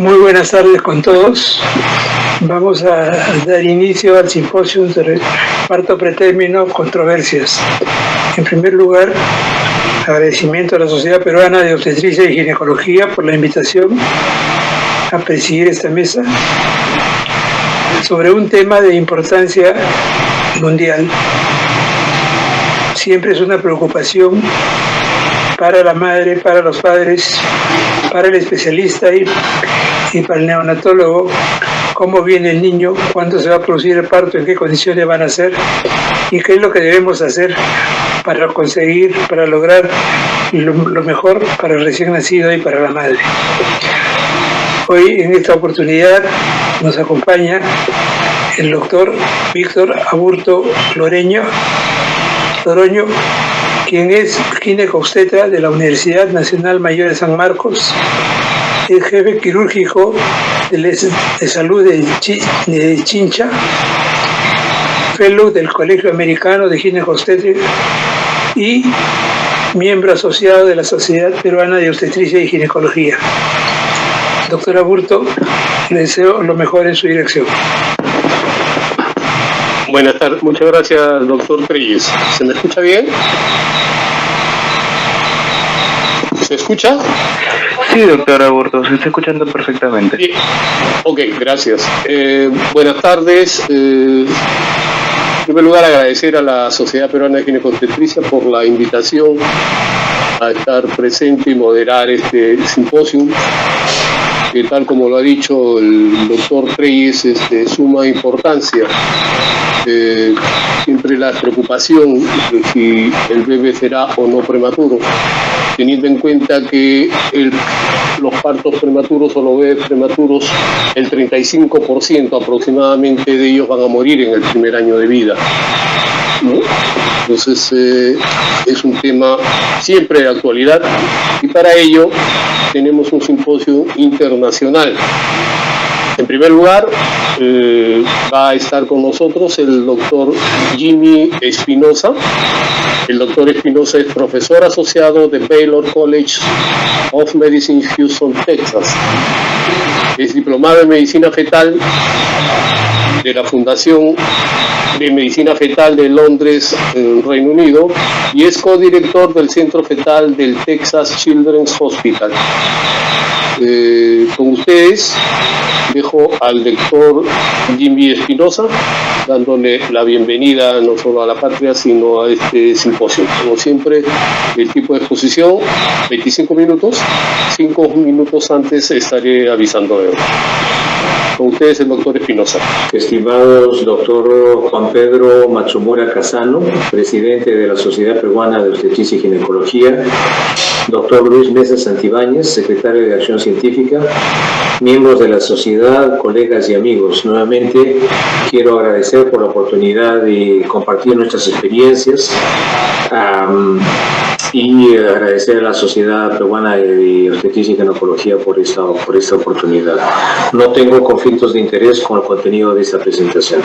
Muy buenas tardes con todos. Vamos a dar inicio al simposio sobre parto pretérmino, controversias. En primer lugar, agradecimiento a la Sociedad Peruana de Obstetricia y Ginecología por la invitación a presidir esta mesa sobre un tema de importancia mundial. Siempre es una preocupación para la madre, para los padres, para el especialista y para el neonatólogo, cómo viene el niño, cuándo se va a producir el parto, en qué condiciones van a ser y qué es lo que debemos hacer para conseguir, para lograr lo mejor para el recién nacido y para la madre. Hoy, en esta oportunidad, nos acompaña el doctor Víctor Aburto Loroño, quien es ginecobstetra de la Universidad Nacional Mayor de San Marcos, es jefe quirúrgico de salud de Chincha, fellow del Colegio Americano de Ginecobstetricia y miembro asociado de la Sociedad Peruana de Obstetricia y Ginecología. Doctor Aburto, le deseo lo mejor en su dirección. Buenas tardes, muchas gracias, doctor Treyes. ¿Se me escucha bien? ¿Se escucha? Sí, doctor Aburto, se está escuchando perfectamente. Bien. Ok, gracias. Buenas tardes. En primer lugar, agradecer a la Sociedad Peruana de Ginecobstetricia por la invitación a estar presente y moderar este simposio, que tal como lo ha dicho el doctor Treyes, es de suma importancia. Siempre la preocupación de si el bebé será o no prematuro, teniendo en cuenta que los partos prematuros o los bebés prematuros, el 35% aproximadamente de ellos van a morir en el primer año de vida, ¿no? Entonces es un tema siempre de actualidad y para ello tenemos un simposio internacional. En primer lugar, va a estar con nosotros el doctor Jimmy Espinosa. El doctor Espinosa es profesor asociado de Baylor College of Medicine, Houston, Texas. Es diplomado en medicina fetal de la Fundación de Medicina Fetal de Londres, Reino Unido, y es codirector del Centro Fetal del Texas Children's Hospital. Con ustedes dejo al doctor Jimmy Espinosa, dándole la bienvenida no solo a la patria, sino a este simposio. Como siempre, el tipo de exposición, 25 minutos, 5 minutos antes estaré avisando de él. Con ustedes el doctor Espinosa. Estimados doctor Juan Pedro Matsumura Casano, presidente de la Sociedad Peruana de Obstetricia y Ginecología, doctor Luis Mesa Santibáñez, secretario de Acción Científica, miembros de la sociedad, colegas y amigos. Nuevamente quiero agradecer por la oportunidad de compartir nuestras experiencias y agradecer a la Sociedad Peruana de Obstetricia y Ginecología por esta oportunidad. No tengo conflictos de interés con el contenido de esta presentación.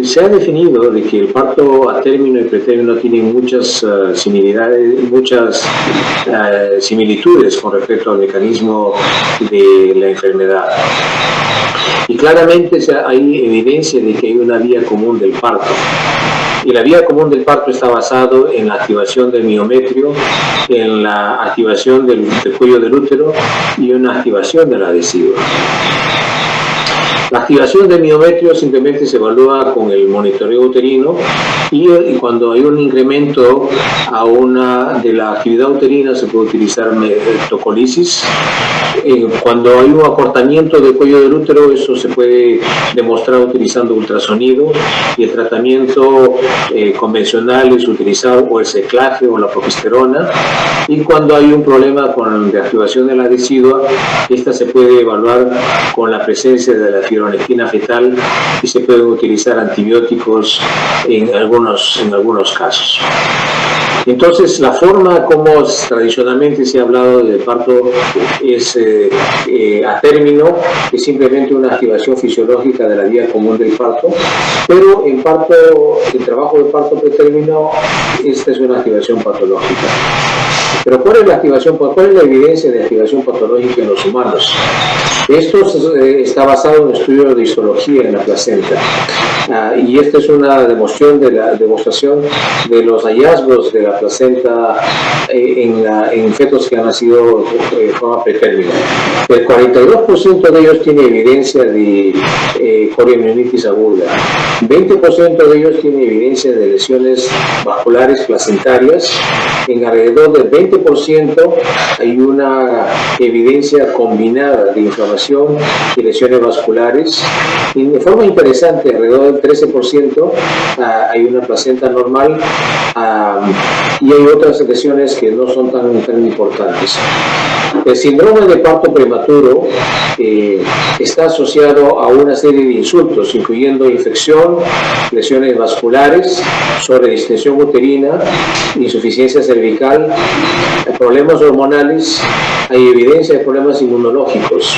Se ha definido de que el parto a término y pretérmino tienen muchas similitudes con respecto al mecanismo de la enfermedad. Y claramente hay evidencia de que hay una vía común del parto. Y la vía común del parto está basado en la activación del miometrio, en la activación del cuello del útero y una activación de la adhesiva. La activación del miometrio simplemente se evalúa con el monitoreo uterino y cuando hay un incremento de la actividad uterina se puede utilizar tocolisis. Cuando hay un acortamiento del cuello del útero, eso se puede demostrar utilizando ultrasonido y el tratamiento convencional es utilizar o el seclaje o la progesterona. Y cuando hay un problema de activación de la adhesiva, esta se puede evaluar con la presencia de la fibronectina fetal y se pueden utilizar antibióticos en algunos casos. Entonces, la forma como tradicionalmente se ha hablado del parto es a término, es simplemente una activación fisiológica de la vía común del parto, pero en trabajo de parto pretérmino, esta es una activación patológica. Pero ¿cuál es la evidencia de activación patológica en los humanos? Esto está basado en un estudio de histología en la placenta. Y esta es una demostración de los hallazgos de la placenta en fetos que han nacido de forma pretérmina. El 42% de ellos tiene evidencia de coriomionitis aguda. 20% de ellos tiene evidencia de lesiones vasculares placentarias. En alrededor del 20% hay una evidencia combinada de inflamación y lesiones vasculares. Y de forma interesante, alrededor del 13% hay una placenta normal y hay otras lesiones que no son tan importantes. El síndrome de parto prematuro está asociado a una serie de insultos, incluyendo infección, lesiones vasculares, sobredistensión uterina, insuficiencia cervical, problemas hormonales, hay evidencia de problemas inmunológicos.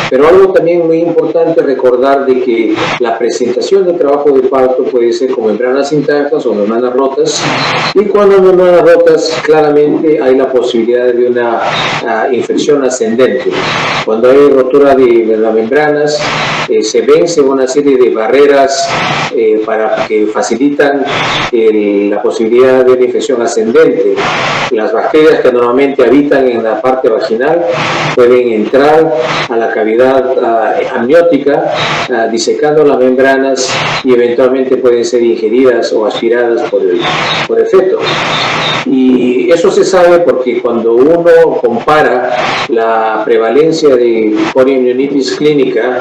Pero algo también muy importante recordar de que la presentación del trabajo de parto puede ser con membranas intactas o membranas rotas, y cuando hay membranas rotas claramente hay la posibilidad de una infección ascendente. Cuando hay rotura de las membranas se vence una serie de barreras para que facilitan la posibilidad de una infección ascendente. Las bacterias que normalmente habitan en la parte vaginal pueden entrar a la cavidad amniótica, disecando las membranas, y eventualmente pueden ser ingeridas o aspiradas por el feto. Y eso se sabe porque cuando uno compara la prevalencia de coriomionitis clínica,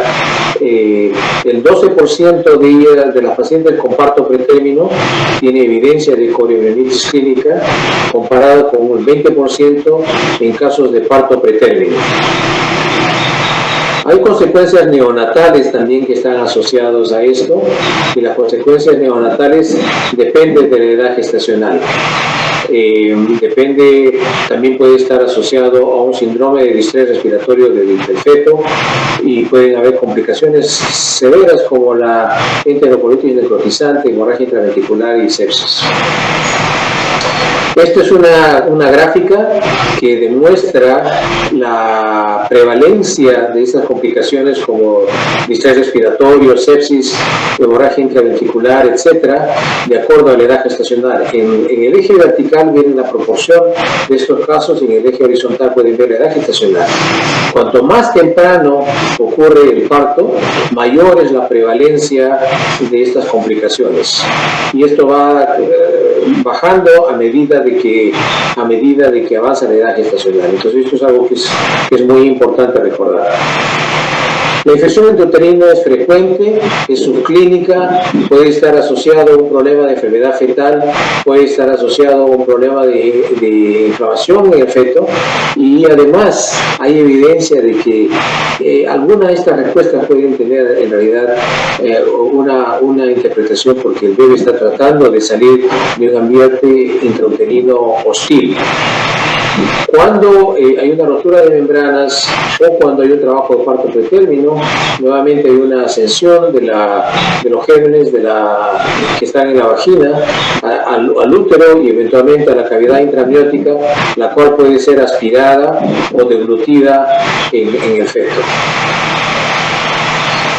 el 12% de las pacientes con parto pretérmino tiene evidencia de coriomionitis clínica, comparado con un 20% en casos de parto pretérmino. Hay consecuencias neonatales también que están asociadas a esto, y las consecuencias neonatales dependen de la edad gestacional. También puede estar asociado a un síndrome de distrés respiratorio del feto, y pueden haber complicaciones severas como la enterocolitis necrotizante, hemorragia intraventricular y sepsis. Esta es una gráfica que demuestra la prevalencia de estas complicaciones como distrés respiratorio, sepsis, hemorragia intraventricular, etcétera, de acuerdo a la edad gestacional. En el eje vertical viene la proporción de estos casos, y en el eje horizontal pueden ver la edad gestacional. Cuanto más temprano ocurre el parto, mayor es la prevalencia de estas complicaciones. Y esto va bajando a medida de que avanza la edad gestacional. Entonces esto es algo que es muy importante recordar. La infección intrauterina es frecuente, es subclínica, puede estar asociado a un problema de enfermedad fetal, puede estar asociado a un problema de inflamación en el feto, y además hay evidencia de que algunas de estas respuestas pueden tener en realidad una interpretación porque el bebé está tratando de salir de un ambiente intrauterino hostil. Cuando hay una rotura de membranas o cuando hay un trabajo de parto pretérmino, nuevamente hay una ascensión de los gérmenes que están en la vagina al útero y eventualmente a la cavidad intramniótica, la cual puede ser aspirada o deglutida en el feto.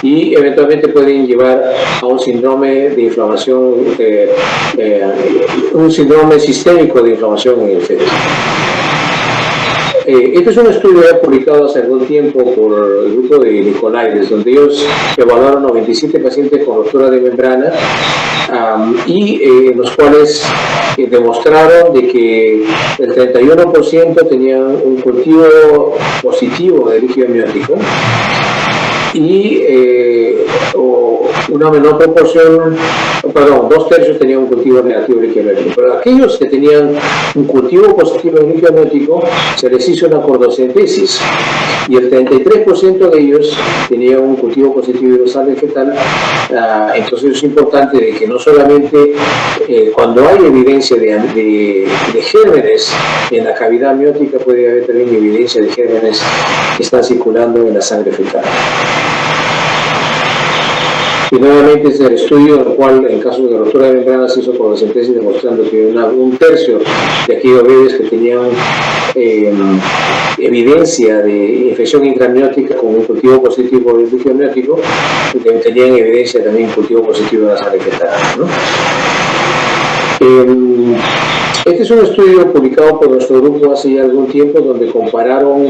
Y eventualmente pueden llevar a un síndrome de inflamación, un síndrome sistémico de inflamación en el feto. Este es un estudio ya publicado hace algún tiempo por el grupo de Nicolaides, donde ellos evaluaron 97 pacientes con rotura de membrana en los cuales demostraron de que el 31% tenían un cultivo positivo de líquido amniótico y una menor proporción, perdón, 2/3 tenían un cultivo negativo de líquido amniótico. Pero aquellos que tenían un cultivo positivo de líquido amniótico se les hizo una cordocentesis y el 33% de ellos tenían un cultivo positivo de sangre fetal. Entonces es importante de que no solamente cuando hay evidencia de gérmenes en la cavidad amniótica, puede haber también evidencia de gérmenes que están circulando en la sangre fetal. Y nuevamente es el estudio en el cual, en caso de ruptura de membrana, se hizo con la sentencia demostrando que un tercio de aquellos bebés que tenían evidencia de infección intramniótica con un cultivo positivo del líquido amniótico, tenían evidencia también de cultivo positivo de la sangre fetal, ¿no? Este es un estudio publicado por nuestro grupo hace ya algún tiempo, donde compararon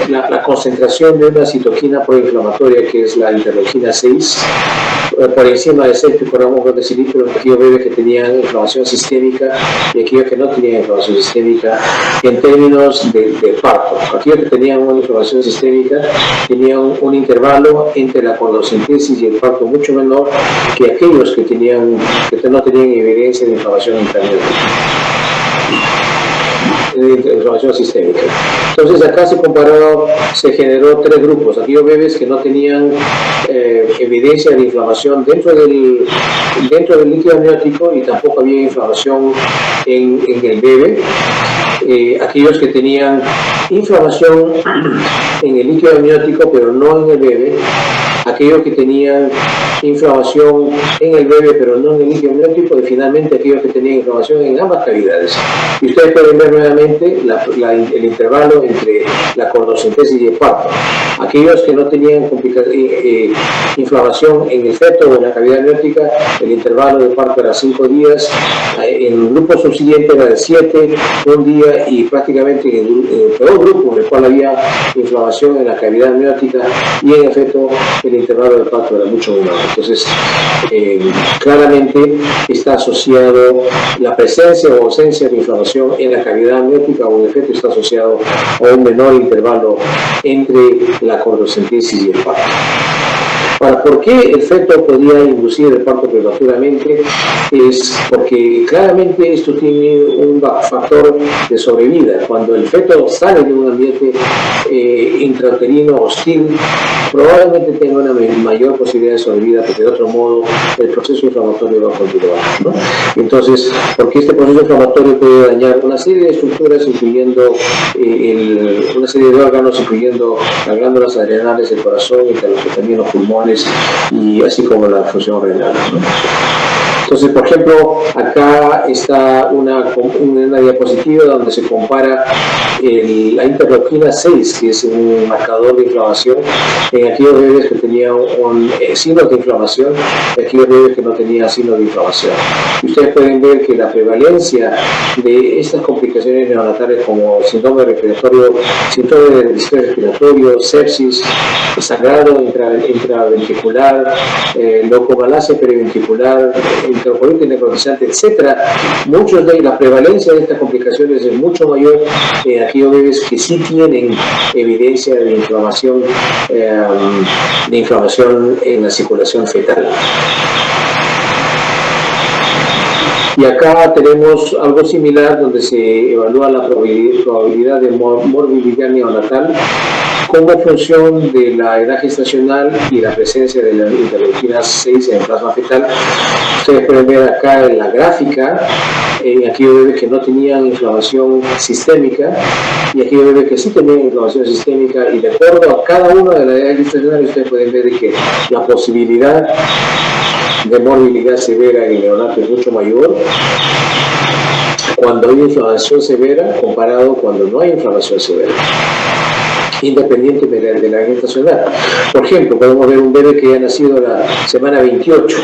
la concentración de una citoquina proinflamatoria, que es la interleuquina 6, por encima de 6 picogramos de decilitro en aquellos bebés que tenían inflamación sistémica y aquellos que no tenían inflamación sistémica, en términos de parto. Aquellos que tenían una inflamación sistémica tenían un intervalo entre la cordocentesis y el parto mucho menor que aquellos que no tenían evidencia de inflamación intramniótica, de inflamación sistémica. Entonces acá se generó 3 grupos: aquellos bebés que no tenían evidencia de inflamación dentro del líquido amniótico y tampoco había inflamación en el bebé; aquellos que tenían inflamación en el líquido amniótico pero no en el bebé; aquellos que tenían inflamación en el bebé pero no en el líquido amniótico; y finalmente aquellos que tenían inflamación en ambas cavidades. Y ustedes pueden ver nuevamente el intervalo entre la cordocentesis y el parto. Aquellos que no tenían inflamación en el feto o en la cavidad amniótica, el intervalo de parto era 5 días, en el grupo subsiguiente era de 7, 1 día, y prácticamente en el peor grupo, en el cual había inflamación en la cavidad amniótica y en el feto, el intervalo de parto era mucho menor. Entonces, claramente está asociado la presencia o ausencia de inflamación en la cavidad amniótica o en el feto, está asociado a un menor intervalo entre la cordocentesis y el parto. Ahora, ¿por qué el feto podía inducir el parto prematuramente? Es porque claramente esto tiene un factor de sobrevida. Cuando el feto sale de un ambiente intrauterino hostil, probablemente tenga una mayor posibilidad de sobrevida, porque de otro modo el proceso inflamatorio va a continuar, ¿no? Entonces, porque este proceso inflamatorio puede dañar una serie de estructuras, incluyendo una serie de órganos, incluyendo las glándulas adrenales, el corazón, y también los pulmones, y así como la función renal, ¿no? Entonces, por ejemplo, acá está una diapositiva donde se compara la interleuquina 6, que es un marcador de inflamación, en aquellos bebés que tenían signos de inflamación y aquellos bebés que no tenían signos de inflamación. Y ustedes pueden ver que la prevalencia de estas complicaciones neonatales, como síndrome de distrés respiratorio, sepsis, sangrado intraventricular, leucomalacia periventricular, intraocolitis necrotizante, etc., la prevalencia de estas complicaciones es mucho mayor en aquellos bebés que sí tienen evidencia de inflamación en la circulación fetal. Y acá tenemos algo similar, donde se evalúa la probabilidad de morbilidad neonatal como función de la edad gestacional y la presencia de la interleuquina 6 en el plasma fetal. Ustedes pueden ver acá en la gráfica aquellos bebés que no tenían inflamación sistémica y aquellos bebés que sí tenían inflamación sistémica, y de acuerdo a cada una de las edades gestacionales ustedes pueden ver que la posibilidad de morbilidad severa en el neonato es mucho mayor cuando hay inflamación severa comparado cuando no hay inflamación severa, independiente de la gestacional. Por ejemplo, podemos ver un bebé que ya ha nacido la semana 28.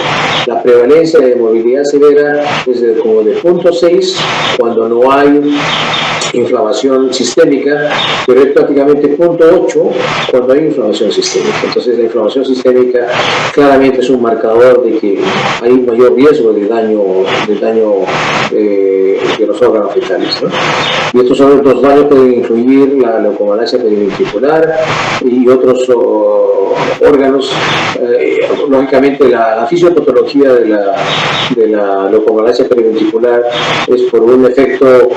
La prevalencia de morbilidad severa es como de 0.6 cuando no hay inflamación sistémica, pero es prácticamente 0.8 cuando hay inflamación sistémica. Entonces, la inflamación sistémica claramente es un marcador de que hay un mayor riesgo de daño de los órganos fetales, ¿no? Y estos daños pueden incluir la leucomalacia periventricular y otros órganos. Lógicamente, la fisiopatología de la leucomalacia periventricular es por un efecto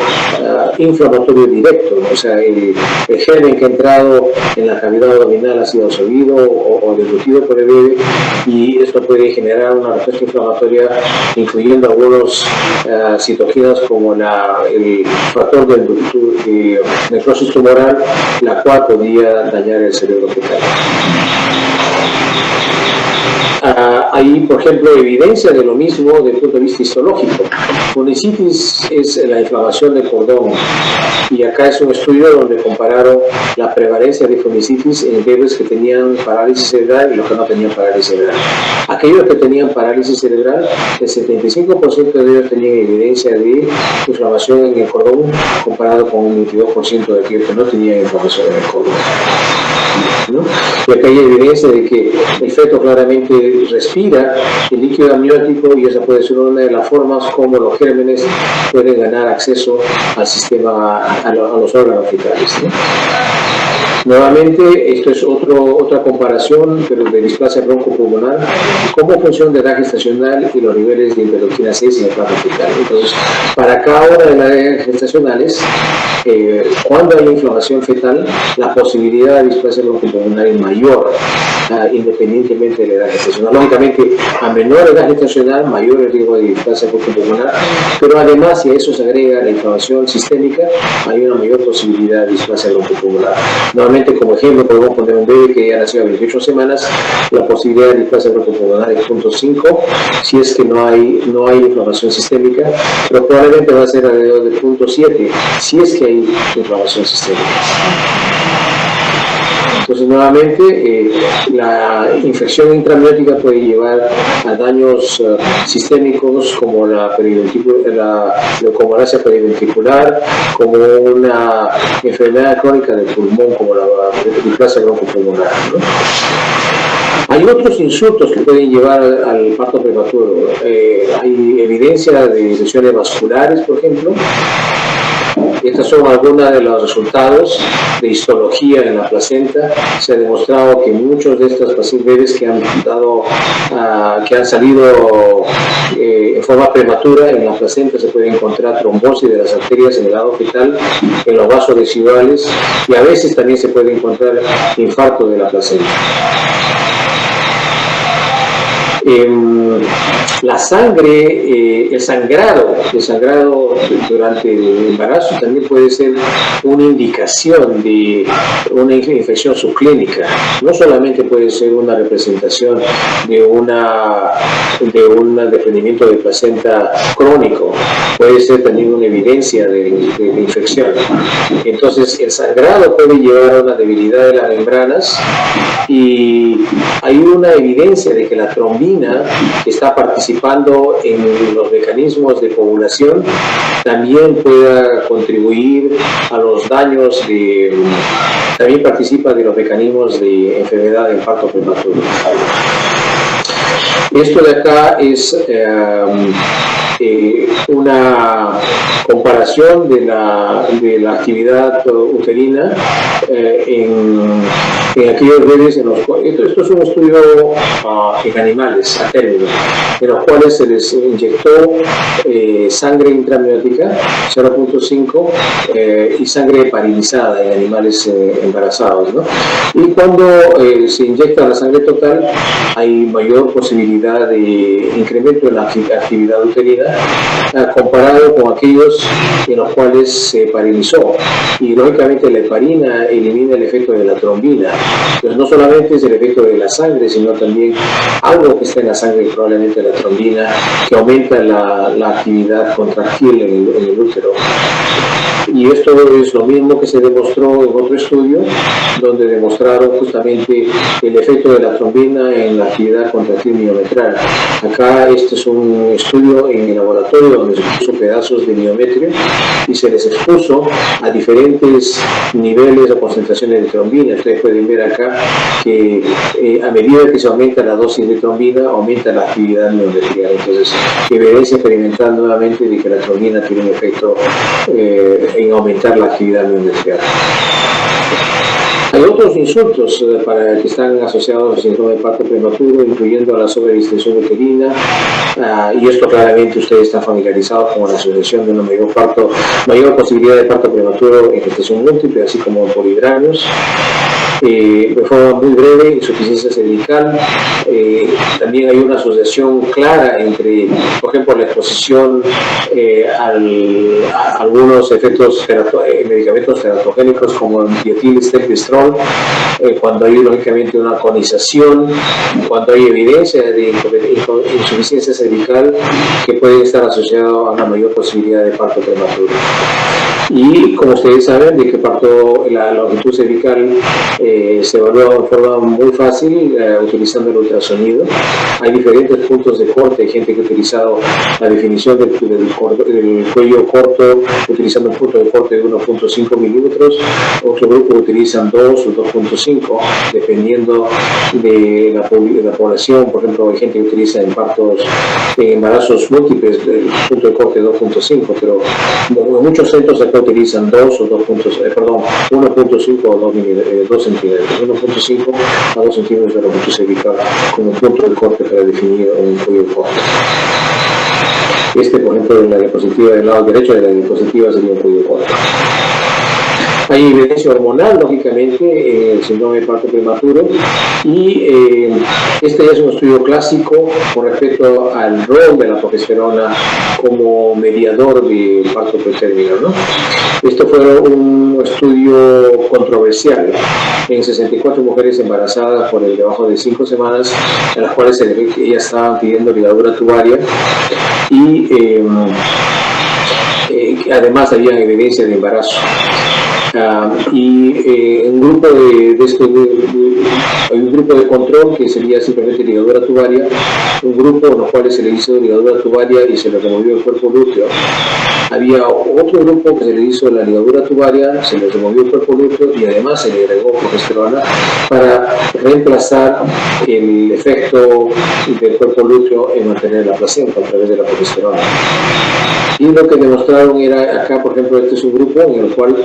inflamatorio directo, ¿no? O sea, el germen que ha entrado en la cavidad abdominal ha sido absorbido o deglutido por el bebé, y esto puede generar una respuesta inflamatoria, incluyendo algunos citoquinas como el factor de necrosis tumoral, la cual podría dañar el cerebro fetal. Hay, por ejemplo, evidencia de lo mismo desde el punto de vista histológico. Fonicitis es la inflamación del cordón, y acá es un estudio donde compararon la prevalencia de fonicitis en bebés que tenían parálisis cerebral y los que no tenían parálisis cerebral. Aquellos que tenían parálisis cerebral, el 75% de ellos tenían evidencia de inflamación en el cordón, comparado con un 22% de aquellos que no tenían inflamación en el cordón, ¿no? Y acá hay evidencia de que el feto claramente respira el líquido amniótico, y esa puede ser una de las formas como los gérmenes pueden ganar acceso al sistema, a los órganos fetales, ¿no? Nuevamente, esto es otra comparación, pero de displasia broncopulmonar, como función de edad gestacional y los niveles de interleuquina 6 en el plato fetal. Entonces, para cada una de las edades gestacionales, cuando hay inflamación fetal, la posibilidad de displasia broncopulmonar es mayor, independientemente de la edad gestacional. Lógicamente, a menor edad gestacional, mayor el riesgo de displasia broncopulmonar, pero además, si a eso se agrega la inflamación sistémica, hay una mayor posibilidad de displasia broncopulmonar. Nuevamente, como ejemplo, podemos poner un bebé que ya nació a 28 semanas, la posibilidad de displasia broncopulmonar es 0.5, si es que no hay inflamación sistémica, pero probablemente va a ser alrededor de 0.7, si es que hay inflamación sistémica. Entonces, nuevamente, la infección intraamniótica puede llevar a daños sistémicos como la leucomalacia periventricular, como una enfermedad crónica del pulmón, como la displasia broncopulmonar, ¿no? Hay otros insultos que pueden llevar al parto prematuro. Hay evidencia de lesiones vasculares, por ejemplo. Estas son algunos de los resultados de histología en la placenta. Se ha demostrado que muchos de estos pacientes que han salido en forma prematura en la placenta, se puede encontrar trombosis de las arterias en el lado fetal, en los vasos residuales, y a veces también se puede encontrar infarto de la placenta. La sangre, el sangrado durante el embarazo también puede ser una indicación de una infección subclínica. No solamente puede ser una representación de un desprendimiento de placenta crónico, puede ser también una evidencia de infección. Entonces, el sangrado puede llevar a una debilidad de las membranas, y hay una evidencia de que la trombina, que está participando en los mecanismos de coagulación, también pueda contribuir a los daños también participa de los mecanismos de enfermedad del parto prematuro. Esto de acá es una comparación de la actividad uterina en aquellos bebés esto es un estudio en animales a término, en los cuales se les inyectó sangre intraamniótica 0.5 y sangre heparinizada en animales embarazados, ¿no? Y cuando se inyecta la sangre total, hay mayor posibilidad de incremento en la actividad uterina comparado con aquellos en los cuales se heparinizó. Y lógicamente la heparina elimina el efecto de la trombina. Entonces, no solamente es el efecto de la sangre, sino también algo que está en la sangre, probablemente la trombina, que aumenta la actividad contractil en el útero. Y esto es lo mismo que se demostró en otro estudio, donde demostraron justamente el efecto de la trombina en la actividad contractil miometral. Acá este es un estudio en el laboratorio donde se puso pedazos de miometrio y se les expuso a diferentes niveles o concentraciones de trombina. Ustedes pueden ver acá que a medida que se aumenta la dosis de trombina, aumenta la actividad miometrial. Entonces, evidencia experimental nuevamente de que la trombina tiene un efecto en aumentar la actividad miometrial. Hay otros insultos que están asociados al síndrome de parto prematuro, incluyendo la sobredistensión uterina, y esto claramente ustedes están familiarizados con la asociación de una mayor posibilidad de parto prematuro en gestación múltiple, así como en polidramios. de forma muy breve, insuficiencia cervical. También hay una asociación clara entre, por ejemplo, la exposición a algunos efectos medicamentos teratogénicos como el dietilestempistrol, cuando hay lógicamente una conización, cuando hay evidencia de insuficiencia cervical que puede estar asociado a una mayor posibilidad de parto prematuro. Y como ustedes saben, de que la longitud cervical se evalúa de forma muy fácil utilizando el ultrasonido. Hay diferentes puntos de corte, hay gente que ha utilizado la definición del cuello corto utilizando un punto de corte de 1.5 milímetros, otro grupo utilizan 2 o 2.5, dependiendo de la población. Por ejemplo, hay gente que utiliza en embarazos múltiples el punto de corte 2.5, pero en muchos centros acá utilizan 2 o 1.5 o 2 centímetros, 1.5 a 2 centímetros de longitud cervical como punto de corte para definir un cuello corto. Por ejemplo, en la diapositiva del lado derecho de la diapositiva sería un cuello corto. Hay evidencia hormonal, lógicamente, en el síndrome de parto prematuro, y este ya es un estudio clásico con respecto al rol de la progesterona como mediador de parto pretérmino, ¿no? Esto fue un estudio controversial en 64 mujeres embarazadas por debajo de 5 semanas, en las cuales ellas estaban pidiendo ligadura tubaria y además había evidencia de embarazo. Un grupo hay un grupo de control que sería simplemente ligadura tubaria, un grupo en los cuales se le hizo ligadura tubaria y se le removió el cuerpo lúteo. Había otro grupo que se le hizo la ligadura tubaria, se le removió el cuerpo lúteo y además se le agregó progesterona para reemplazar el efecto del cuerpo lúteo en mantener la placenta a través de la progesterona. Y lo que demostraron era, acá por ejemplo, este es un grupo en el cual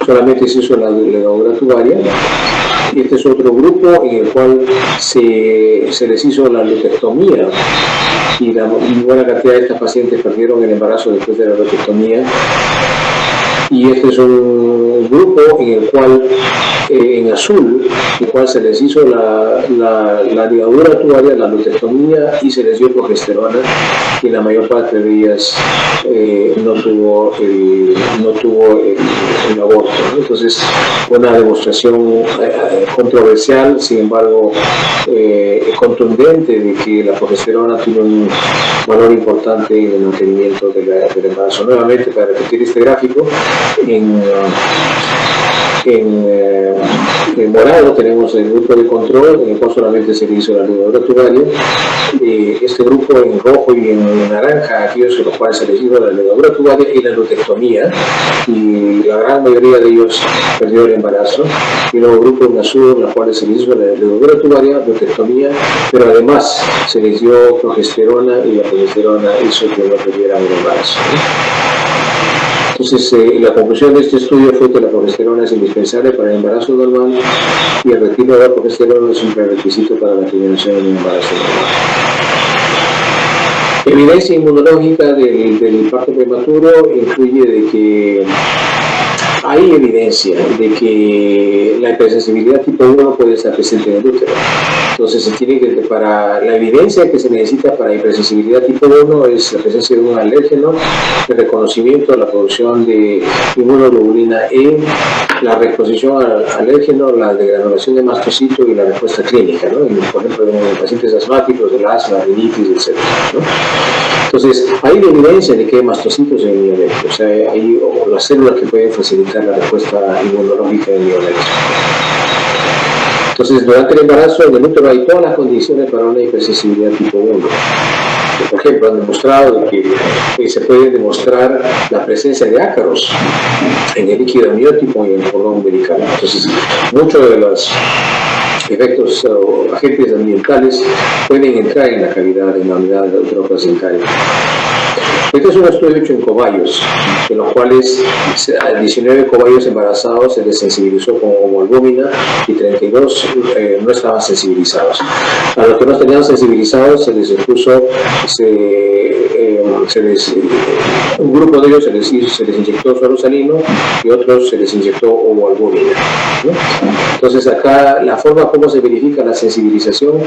solamente se hizo la ligadura tubaria, y este es otro grupo en el cual se les hizo la lutectomía, y buena cantidad de estas pacientes perdieron el embarazo después de la lutectomía. Y este es un grupo en el cual, en azul, en el cual se les hizo la ligadura tubaria, la lutectomía, y se les dio progesterona, y la mayor parte de ellas no tuvo el aborto, ¿no? Entonces, una demostración controversial, sin embargo, contundente de que la progesterona tiene un valor importante en el mantenimiento del embarazo. Nuevamente, para repetir este gráfico, en morado tenemos el grupo de control, en el cual solamente se le hizo la ligadura tubaria. Este grupo en rojo y en naranja, aquellos en los cuales se les hizo la ligadura tubaria y la lutectomía, y la gran mayoría de ellos perdió el embarazo. Y luego grupo en azul, en los cuales se les hizo la ligadura tubaria, lutectomía, pero además se les dio progesterona, y la progesterona hizo que no perdieran el embarazo. Entonces, la conclusión de este estudio fue que la progesterona es indispensable para el embarazo normal, y el retiro de la progesterona es un prerequisito para la terminación de un embarazo normal. Evidencia inmunológica del parto prematuro incluye de que hay evidencia de que la hipersensibilidad tipo 1 puede estar presente en el útero. Entonces, se tiene que, para la evidencia que se necesita para hipersensibilidad tipo 1 es la presencia de un alérgeno, el reconocimiento de la producción de inmunoglobulina E, la reexposición al alérgeno, la degranulación de mastocito y la respuesta clínica, ¿no? Por ejemplo, en pacientes asmáticos, del asma, rinitis, etc., ¿no? Entonces, hay evidencia de que hay mastocitos en el mioletrio, o sea, hay las células que pueden facilitar la respuesta inmunológica del mioletrio. Entonces, durante el embarazo, en el útero hay todas las condiciones para una hipersensibilidad tipo 1. Por ejemplo, han demostrado que se puede demostrar la presencia de ácaros en el líquido amniótico y en el cordón umbilical. Entonces, muchos de los efectos o agentes ambientales pueden entrar en la cavidad, en la unidad uteroplacental. Este es un estudio hecho en cobayos, en los cuales a 19 cobayos embarazados se les sensibilizó con homoalbúmina y 32 no estaban sensibilizados. A los que no estaban sensibilizados se les expuso, un grupo de ellos se les inyectó suero salino y otros se les inyectó homoalbúmina, ¿no? Entonces acá la forma como se verifica la sensibilización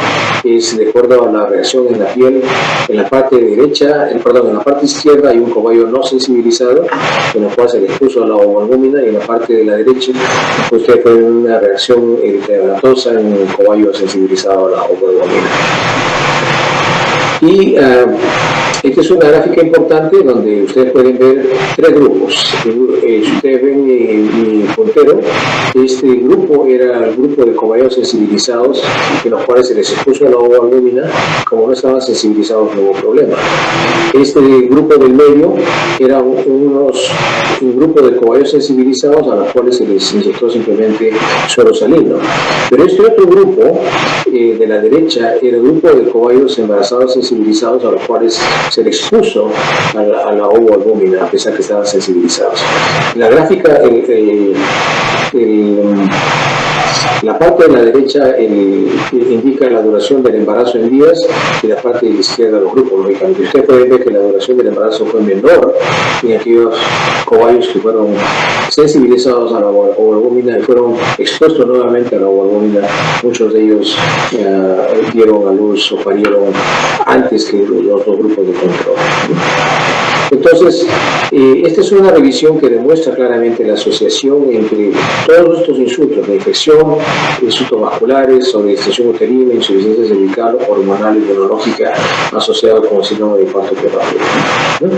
es de acuerdo a la reacción en la piel. En la parte derecha, en la parte izquierda hay un cobayo no sensibilizado, en el cual se le expuso a la homoalbúmina, y en la parte de la derecha usted puede ver una reacción eritematosa en el cobayo sensibilizado a la homoalbúmina. Y esta es una gráfica importante donde ustedes pueden ver tres grupos. Si ustedes ven mi puntero, este grupo era el grupo de cobayos sensibilizados, en los cuales se les expuso a la homoalbúmina. Como no estaban sensibilizados, no hubo problema. Este grupo del medio era un grupo de cobayos sensibilizados a los cuales se les inyectó simplemente suero salino. Pero este otro grupo de la derecha era el grupo de cobayos embarazados sensibilizados a los cuales se les expuso a la homoalbúmina, a pesar que estaban sensibilizados. La gráfica, la parte de la derecha indica la duración del embarazo en días, y la parte de la izquierda los grupos, lógicamente. Ustedes pueden ver que la duración del embarazo fue menor en aquellos cobayos que fueron sensibilizados a la homoalbúmina y fueron expuestos nuevamente a la homoalbúmina. Muchos de ellos dieron a luz o parieron antes que los dos grupos de control. Entonces, esta es una revisión que demuestra claramente la asociación entre todos estos insultos de infección, insultos vasculares, sobreextensión uterina, insuficiencia cervical, hormonal y inmunológica asociados con el síndrome de parto prematuro, ¿no?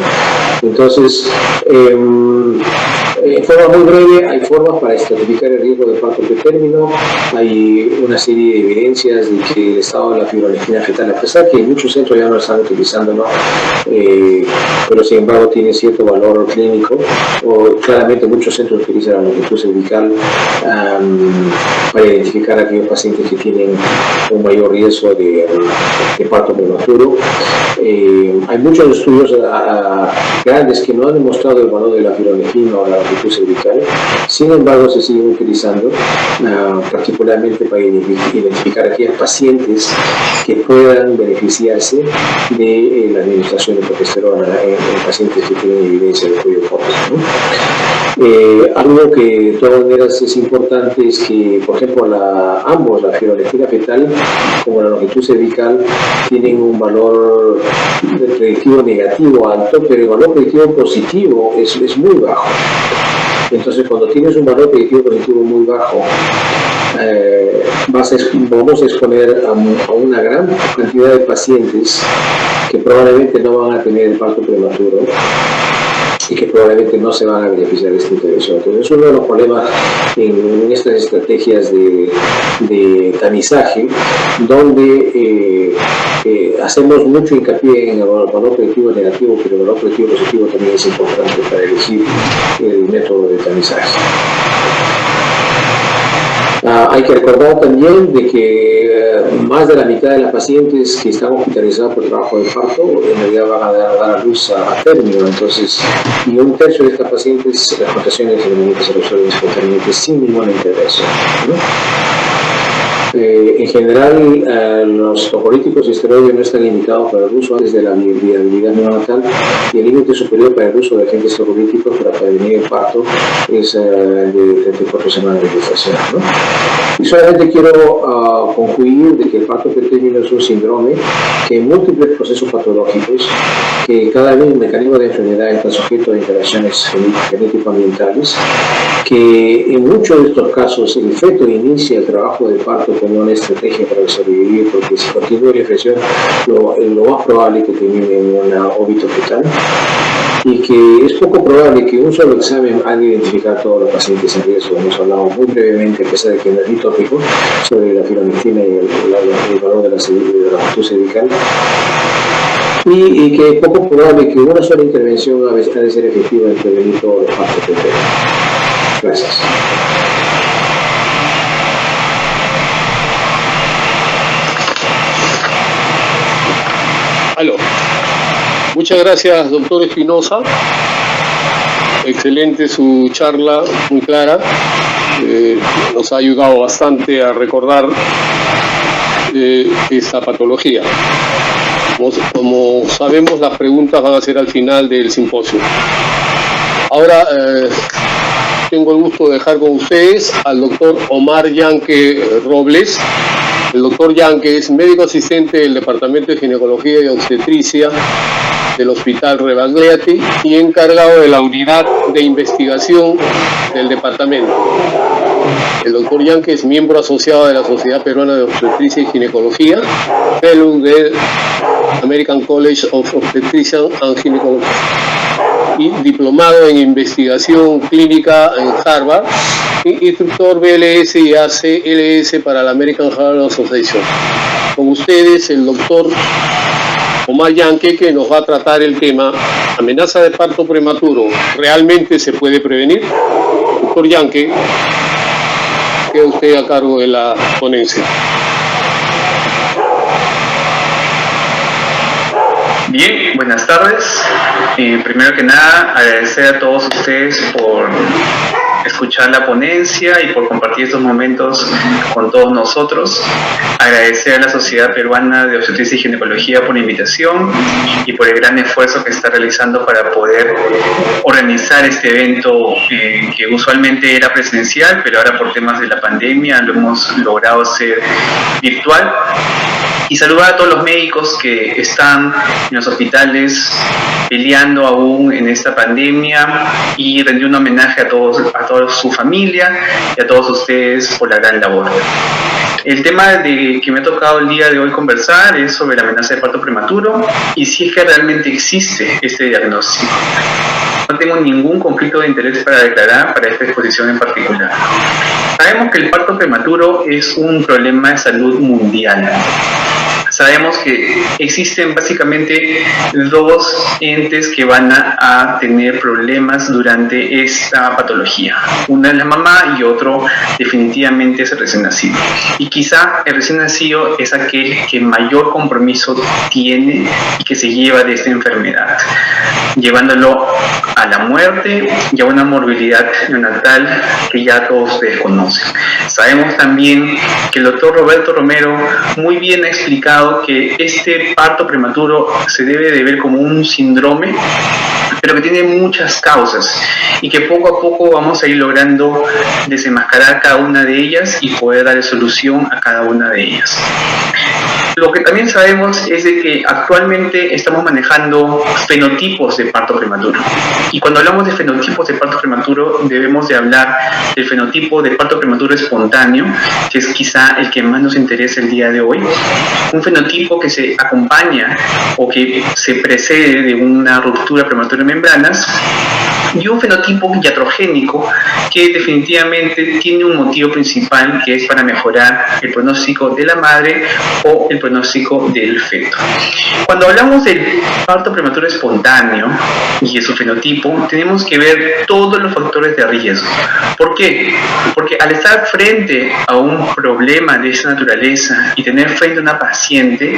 Entonces, en forma muy breve, hay formas para estratificar el riesgo de parto pretérmino. Hay una serie de evidencias de que el estado de la fibronectina fetal, a pesar que muchos centros ya no lo están utilizando, ¿no? Pero sin embargo tiene cierto valor clínico, o claramente muchos centros utilizan la longitud cervical para identificar a aquellos pacientes que tienen un mayor riesgo de parto prematuro. Hay muchos estudios grandes que no han demostrado el valor de la fibronectina o la longitud cervical, sin embargo se siguen utilizando particularmente para identificar a aquellos pacientes que puedan beneficiarse de la administración de progesterona en pacientes que tienen evidencia de cuello corto, ¿no? Algo que de todas maneras es importante es que, por ejemplo, ambos, la fibronectina fetal como la longitud cervical, tienen un valor predictivo negativo alto, pero el valor predictivo positivo es muy bajo. Entonces, cuando tienes un valor predictivo positivo muy bajo, vamos a exponer a una gran cantidad de pacientes que probablemente no van a tener el parto prematuro y que probablemente no se van a beneficiar de esta intervención. Entonces, es uno de los problemas en estas estrategias de tamizaje, donde hacemos mucho hincapié en el valor predictivo negativo, pero el valor predictivo positivo también es importante para elegir el método de tamizaje. Hay que recordar también de que más de la mitad de las pacientes que están hospitalizadas por trabajo de parto en realidad van a dar a luz a término. Entonces, y un tercio de estas pacientes, las contracciones femenines se resuelven espontáneamente sin ninguna intervención, ¿no? En general, los tocolíticos y esteroides no están indicados para el uso antes de la viabilidad neonatal, y el límite superior para el uso de agentes tocolíticos para prevenir el parto es de 34 semanas de gestación, ¿no? Y solamente quiero concluir de que el parto pretérmino es un síndrome que en múltiples procesos patológicos, que cada mecanismo de enfermedad está sujeto a interacciones genético-ambientales, que en muchos de estos casos el feto inicia el trabajo de parto como una estrategia para sobrevivir, porque si continúa la infección, lo más probable es que termine en una óbito fetal, y que es poco probable que un solo examen haga identificar a todos los pacientes en riesgo. Hemos hablado muy brevemente, a pesar de que no es mi tópico, sobre la fibronectina y el valor de la longitud cervical, y que es poco probable que una sola intervención ha de ser efectiva en prevenir todos los partos pretérinos. Gracias. Aló. Muchas gracias, doctor Espinosa. Excelente su charla, muy clara. Nos ha ayudado bastante a recordar esta patología. Como sabemos, las preguntas van a ser al final del simposio. Ahora tengo el gusto de dejar con ustedes al doctor Omar Yanque Robles. El doctor Yanque es médico asistente del Departamento de Ginecología y Obstetricia del Hospital Rebagliati y encargado de la unidad de investigación del departamento. El doctor Yanque es miembro asociado de la Sociedad Peruana de Obstetricia y Ginecología, fellow del American College of Obstetricians and Gynecology y diplomado en investigación clínica en Harvard, y instructor BLS y ACLS para la American Heart Association. Con ustedes el doctor Omar Yanque, que nos va a tratar el tema amenaza de parto prematuro. ¿Realmente se puede prevenir? Doctor Yanque, queda usted a cargo de la ponencia. Bien, buenas tardes. Primero que nada, agradecer a todos ustedes por escuchar la ponencia y por compartir estos momentos con todos nosotros. Agradecer a la Sociedad Peruana de Obstetricia y Ginecología por la invitación y por el gran esfuerzo que está realizando para poder organizar este evento que usualmente era presencial, pero ahora por temas de la pandemia lo hemos logrado hacer virtual. Y saludar a todos los médicos que están en los hospitales peleando aún en esta pandemia y rendir un homenaje a toda su familia y a todos ustedes por la gran labor. El tema que me ha tocado el día de hoy conversar es sobre la amenaza de parto prematuro y si es que realmente existe este diagnóstico. No tengo ningún conflicto de interés para declarar para esta exposición en particular. Sabemos que el parto prematuro es un problema de salud mundial. Sabemos que existen básicamente dos entes que van a tener problemas durante esta patología. Una es la mamá y otro definitivamente es el recién nacido. Y quizá el recién nacido es aquel que mayor compromiso tiene y que se lleva de esta enfermedad, llevándolo a la muerte y a una morbilidad neonatal que ya todos ustedes conocen. Sabemos también que el doctor Roberto Romero muy bien ha explicado que este parto prematuro se debe de ver como un síndrome, pero que tiene muchas causas y que poco a poco vamos a ir logrando desenmascarar cada una de ellas y poder dar solución a cada una de ellas. Lo que también sabemos es de que actualmente estamos manejando fenotipos de parto prematuro. Y cuando hablamos de fenotipos de parto prematuro, debemos de hablar del fenotipo de parto prematuro espontáneo, que es quizá el que más nos interesa el día de hoy. Un fenotipo que se acompaña o que se precede de una ruptura prematura de membranas. Y un fenotipo iatrogénico que definitivamente tiene un motivo principal, que es para mejorar el pronóstico de la madre o el pronóstico del feto. Cuando hablamos del parto prematuro espontáneo y de su fenotipo, tenemos que ver todos los factores de riesgo. ¿Por qué? Porque al estar frente a un problema de esta naturaleza y tener frente a una paciente,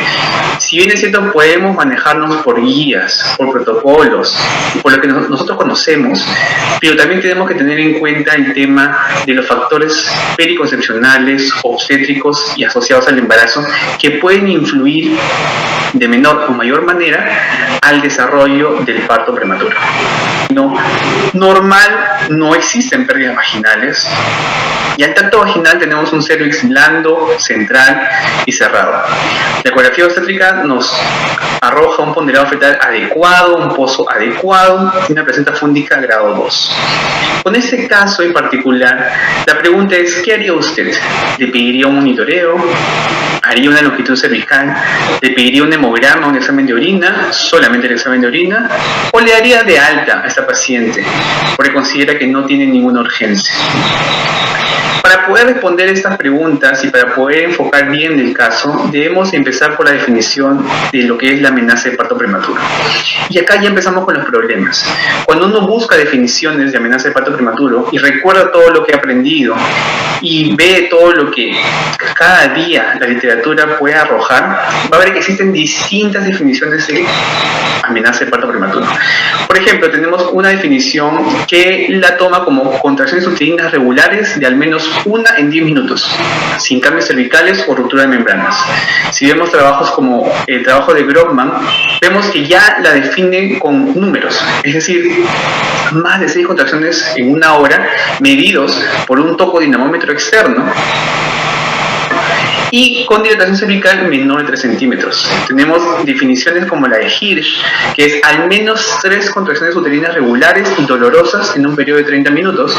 si bien es cierto podemos manejarnos por guías, por protocolos, por lo que nosotros conocemos, pero también tenemos que tener en cuenta el tema de los factores periconcepcionales, obstétricos y asociados al embarazo que pueden influir de menor o mayor manera al desarrollo del parto prematuro. Normal, no existen pérdidas vaginales. Y al tacto vaginal tenemos un cervix blando, central y cerrado. La ecografía obstétrica nos arroja un ponderado fetal adecuado, un pozo adecuado y una placenta fúndica grado 2. Con este caso en particular, la pregunta es, ¿qué haría usted? ¿Le pediría un monitoreo? ¿Haría una longitud cervical? ¿Le pediría un hemograma, un examen de orina? ¿Solamente el examen de orina? ¿O le daría de alta a esta paciente porque considera que no tiene ninguna urgencia? Para poder responder estas preguntas y para poder enfocar bien el caso, debemos empezar por la definición de lo que es la amenaza de parto prematuro. Y acá ya empezamos con los problemas. Cuando uno busca definiciones de amenaza de parto prematuro y recuerda todo lo que ha aprendido y ve todo lo que cada día la literatura puede arrojar, va a ver que existen distintas definiciones de amenaza de parto prematuro. Por ejemplo, tenemos una definición que la toma como contracciones uterinas regulares de al menos una en 10 minutos, sin cambios cervicales o ruptura de membranas. Si vemos trabajos como el trabajo de Grobman, vemos que ya la define con números, es decir, más de 6 contracciones en una hora medidos por un tocodinamómetro externo y con dilatación cervical menor de 3 centímetros. Tenemos definiciones como la de Hirsch, que es al menos 3 contracciones uterinas regulares y dolorosas en un periodo de 30 minutos.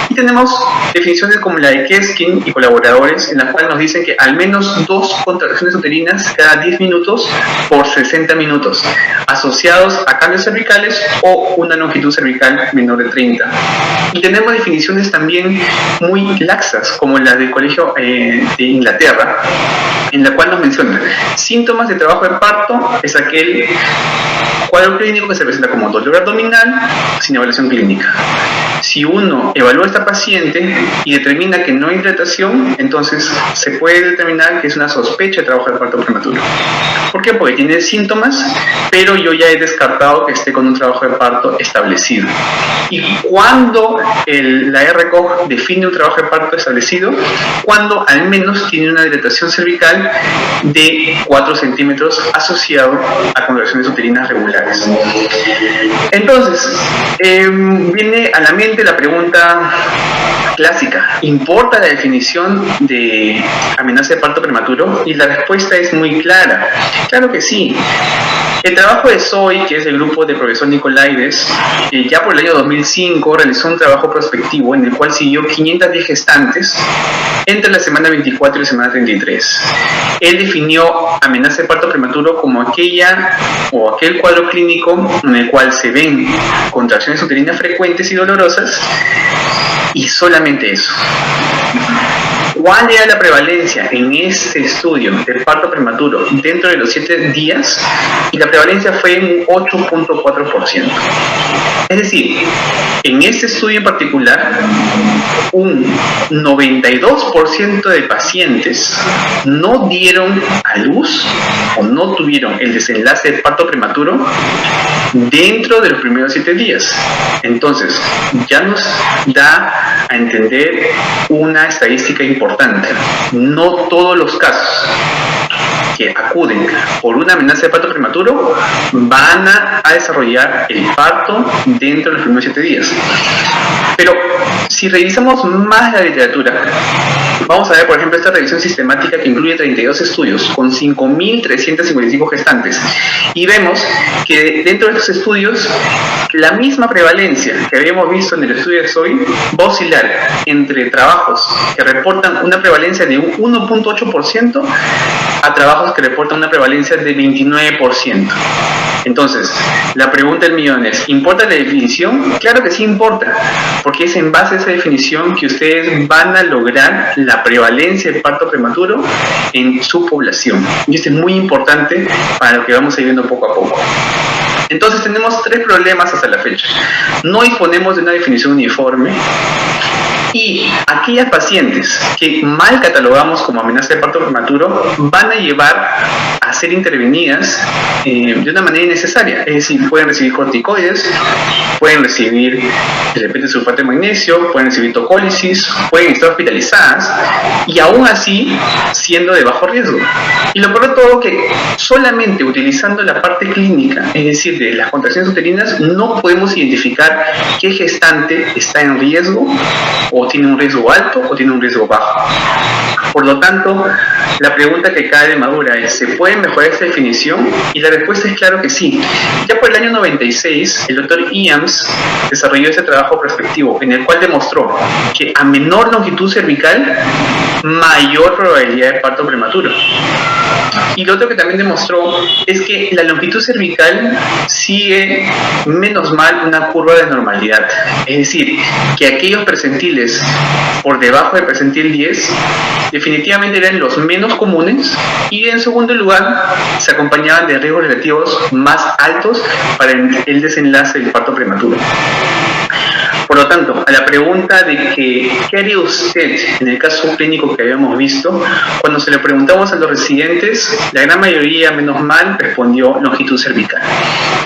Y tenemos definiciones como la de Keskin y colaboradores, en la cual nos dicen que al menos 2 contracciones uterinas cada 10 minutos por 60 minutos, asociados a cambios cervicales o una longitud cervical menor de 30. Y tenemos definiciones también muy laxas, como la del Colegio de Inglaterra, en la cual nos menciona síntomas de trabajo de parto es aquel cuadro clínico que se presenta como dolor abdominal sin evaluación clínica. Si uno evalúa a esta paciente y determina que no hay dilatación, entonces se puede determinar que es una sospecha de trabajo de parto prematuro. ¿Por qué? Porque tiene síntomas, pero yo ya he descartado que esté con un trabajo de parto establecido. ¿Y cuándo la RCOG define un trabajo de parto establecido? Cuando al menos tiene una dilatación cervical de 4 centímetros asociado a contracciones uterinas regulares. Entonces, viene a la mente la pregunta clásica: ¿importa la definición de amenaza de parto prematuro? Y la respuesta es muy clara. Claro que sí. El trabajo de SOI, que es el grupo del profesor Nicolaides, ya por el año 2005 realizó un trabajo prospectivo en el cual siguió 510 gestantes entre la semana 24 y la semana 33. Él definió amenaza de parto prematuro como aquella o aquel cuadro clínico en el cual se ven contracciones uterinas frecuentes y dolorosas, y solamente eso. ¿Cuál era la prevalencia en este estudio del parto prematuro dentro de los 7 días? Y la prevalencia fue un 8.4%. Es decir, en este estudio en particular, un 92% de pacientes no dieron a luz o no tuvieron el desenlace de parto prematuro dentro de los primeros 7 días. Entonces, ya nos da a entender una estadística importante. No todos los casos que acuden por una amenaza de parto prematuro van a desarrollar el parto dentro de los primeros 7 días. Pero si revisamos más la literatura, vamos a ver, por ejemplo, esta revisión sistemática que incluye 32 estudios con 5.355 gestantes, y vemos que dentro de estos estudios la misma prevalencia que habíamos visto en el estudio de SOI va a oscilar entre trabajos que reportan una prevalencia de un 1.8% a trabajos que reportan una prevalencia de 29%. Entonces, la pregunta del millón es: ¿importa la definición? Claro que sí importa, porque es en base a esa definición que ustedes van a lograr la prevalencia de parto prematuro en su población. Y esto es muy importante para lo que vamos a ir viendo poco a poco. Entonces tenemos 3 problemas hasta la fecha. No disponemos de una definición uniforme, y aquellas pacientes que mal catalogamos como amenaza de parto prematuro van a llevar a ser intervenidas de una manera innecesaria. Es decir, pueden recibir corticoides, pueden recibir de repente sulfato de magnesio, pueden recibir tocólisis, pueden estar hospitalizadas y aún así siendo de bajo riesgo. Y lo peor de todo, que solamente utilizando la parte clínica, es decir, de las contracciones uterinas, no podemos identificar qué gestante está en riesgo, o tiene un riesgo alto o tiene un riesgo bajo. Por lo tanto, la pregunta que cae de madura es: ¿se puede mejorar esta definición? Y la respuesta es claro que sí. Ya por el año 96, el doctor Iams desarrolló este trabajo prospectivo en el cual demostró que a menor longitud cervical, mayor probabilidad de parto prematuro. Y lo otro que también demostró es que la longitud cervical sigue menos mal una curva de normalidad. Es decir, que aquellos percentiles por debajo del percentil 10 definitivamente eran los menos comunes, y en segundo lugar se acompañaban de riesgos relativos más altos para el desenlace del parto prematuro. Por lo tanto, a la pregunta de que, ¿qué haría usted en el caso clínico que habíamos visto? Cuando se le preguntamos a los residentes, la gran mayoría, menos mal, respondió longitud cervical.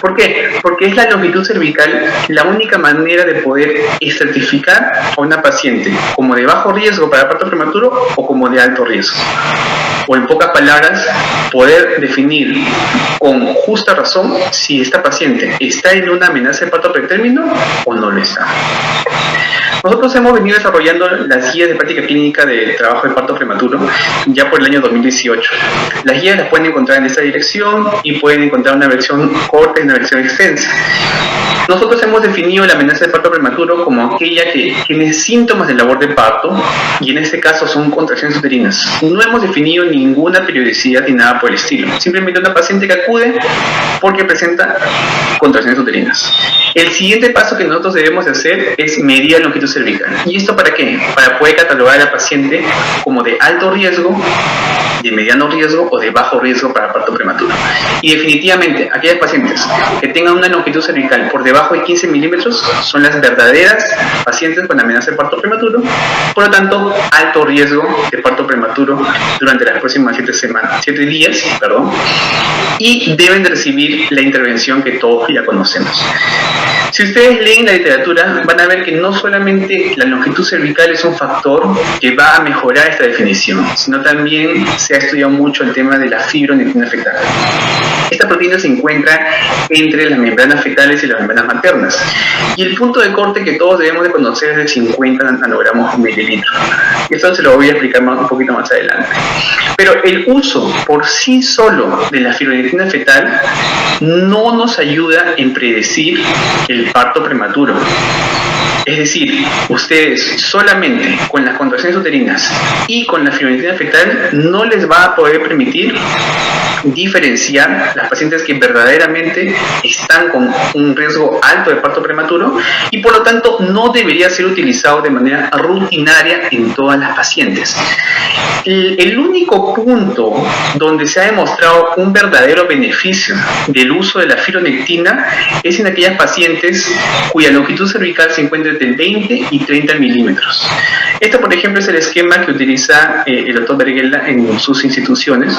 ¿Por qué? Porque es la longitud cervical la única manera de poder estratificar a una paciente como de bajo riesgo para parto prematuro o como de alto riesgo. O en pocas palabras, poder definir con justa razón si esta paciente está en una amenaza de parto pretérmino o no lo está. Nosotros hemos venido desarrollando las guías de práctica clínica de trabajo de parto prematuro ya por el año 2018. Las guías las pueden encontrar en esta dirección y pueden encontrar una versión corta y una versión extensa. Nosotros hemos definido la amenaza de parto prematuro como aquella que tiene síntomas de labor de parto, y en este caso son contracciones uterinas. No hemos definido ninguna periodicidad ni nada por el estilo. Simplemente una paciente que acude porque presenta contracciones uterinas. El siguiente paso que nosotros debemos hacer es medir la longitud cervical. ¿Y esto para qué? Para poder catalogar a la paciente como de alto riesgo, de mediano riesgo o de bajo riesgo para parto prematuro. Y definitivamente, aquellas pacientes que tengan una longitud cervical por debajo de 15 milímetros son las verdaderas pacientes con amenaza de parto prematuro, por lo tanto, alto riesgo de parto prematuro durante las próximas 7 días, y deben de recibir la intervención que todos ya conocemos. Si ustedes leen la literatura, van a ver que no solamente la longitud cervical es un factor que va a mejorar esta definición, sino también se ha estudiado mucho el tema de la fibronectina fetal. Esta proteína se encuentra entre las membranas fetales y las membranas maternas, y el punto de corte que todos debemos de conocer es de 50 nanogramos por mililitro. Y esto se lo voy a explicar un poquito más adelante. Pero el uso por sí solo de la fibronectina fetal no nos ayuda en predecir el parto prematuro. Es decir, ustedes solamente con las contracciones uterinas y con la fibronectina fetal no les va a poder permitir diferenciar las pacientes que verdaderamente están con un riesgo alto de parto prematuro, y por lo tanto no debería ser utilizado de manera rutinaria en todas las pacientes. El único punto donde se ha demostrado un verdadero beneficio del uso de la fibronectina es en aquellas pacientes cuya longitud cervical se encuentra entre 20 y 30 milímetros. Esto, por ejemplo, es el esquema que utiliza el doctor Berghella en sus instituciones,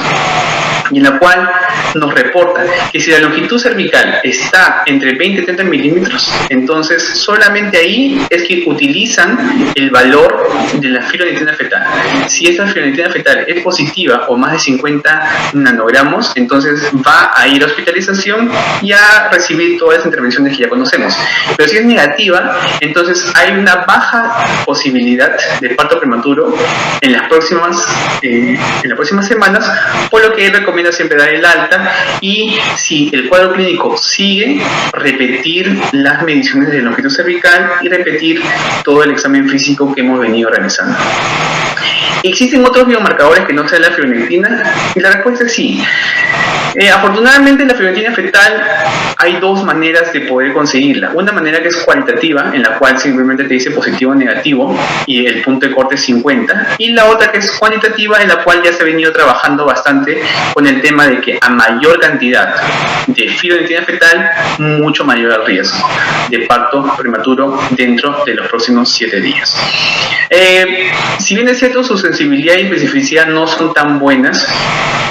y en la cual nos reporta que si la longitud cervical está entre 20 y 30 milímetros, entonces solamente ahí es que utilizan el valor de la fibronectina fetal. Si esa fibronectina fetal es positiva o más de 50 nanogramos, entonces va a ir a hospitalización y a recibir todas las intervenciones que ya conocemos. Pero si es negativa, entonces hay una baja posibilidad de parto prematuro en las próximas semanas, por lo que recomienda siempre dar el alta, y si el cuadro clínico sigue, repetir las mediciones de longitud cervical y repetir todo el examen físico que hemos venido realizando. ¿Existen otros biomarcadores que no sean la fibronectina? Y la respuesta es sí. Afortunadamente, la fibronectina fetal hay dos maneras de poder conseguirla. Una manera que es cualitativa, en la cual simplemente te dice positivo o negativo y el punto de corte es 50, y la otra que es cuantitativa, en la cual ya se ha venido trabajando bastante con el tema de que a mayor cantidad de fibronectina fetal, mucho mayor el riesgo de parto prematuro dentro de los próximos 7 días. Si bien es cierto, su sensibilidad y especificidad no son tan buenas,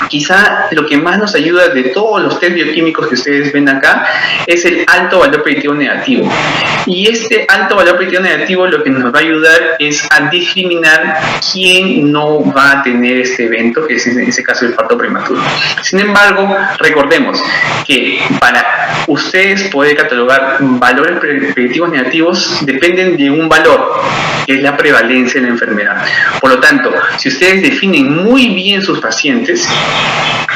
quizá lo que más nos ayuda de todos los test bioquímicos que ustedes ven acá es el alto valor predictivo negativo. Y este alto valor predictivo negativo lo que nos va a ayudar es a discriminar quién no va a tener este evento, que es en ese caso el parto prematuro. Sin embargo, recordemos que para ustedes poder catalogar valores predictivos negativos dependen de un valor, que es la prevalencia de la enfermedad. Por lo tanto, si ustedes definen muy bien sus pacientes,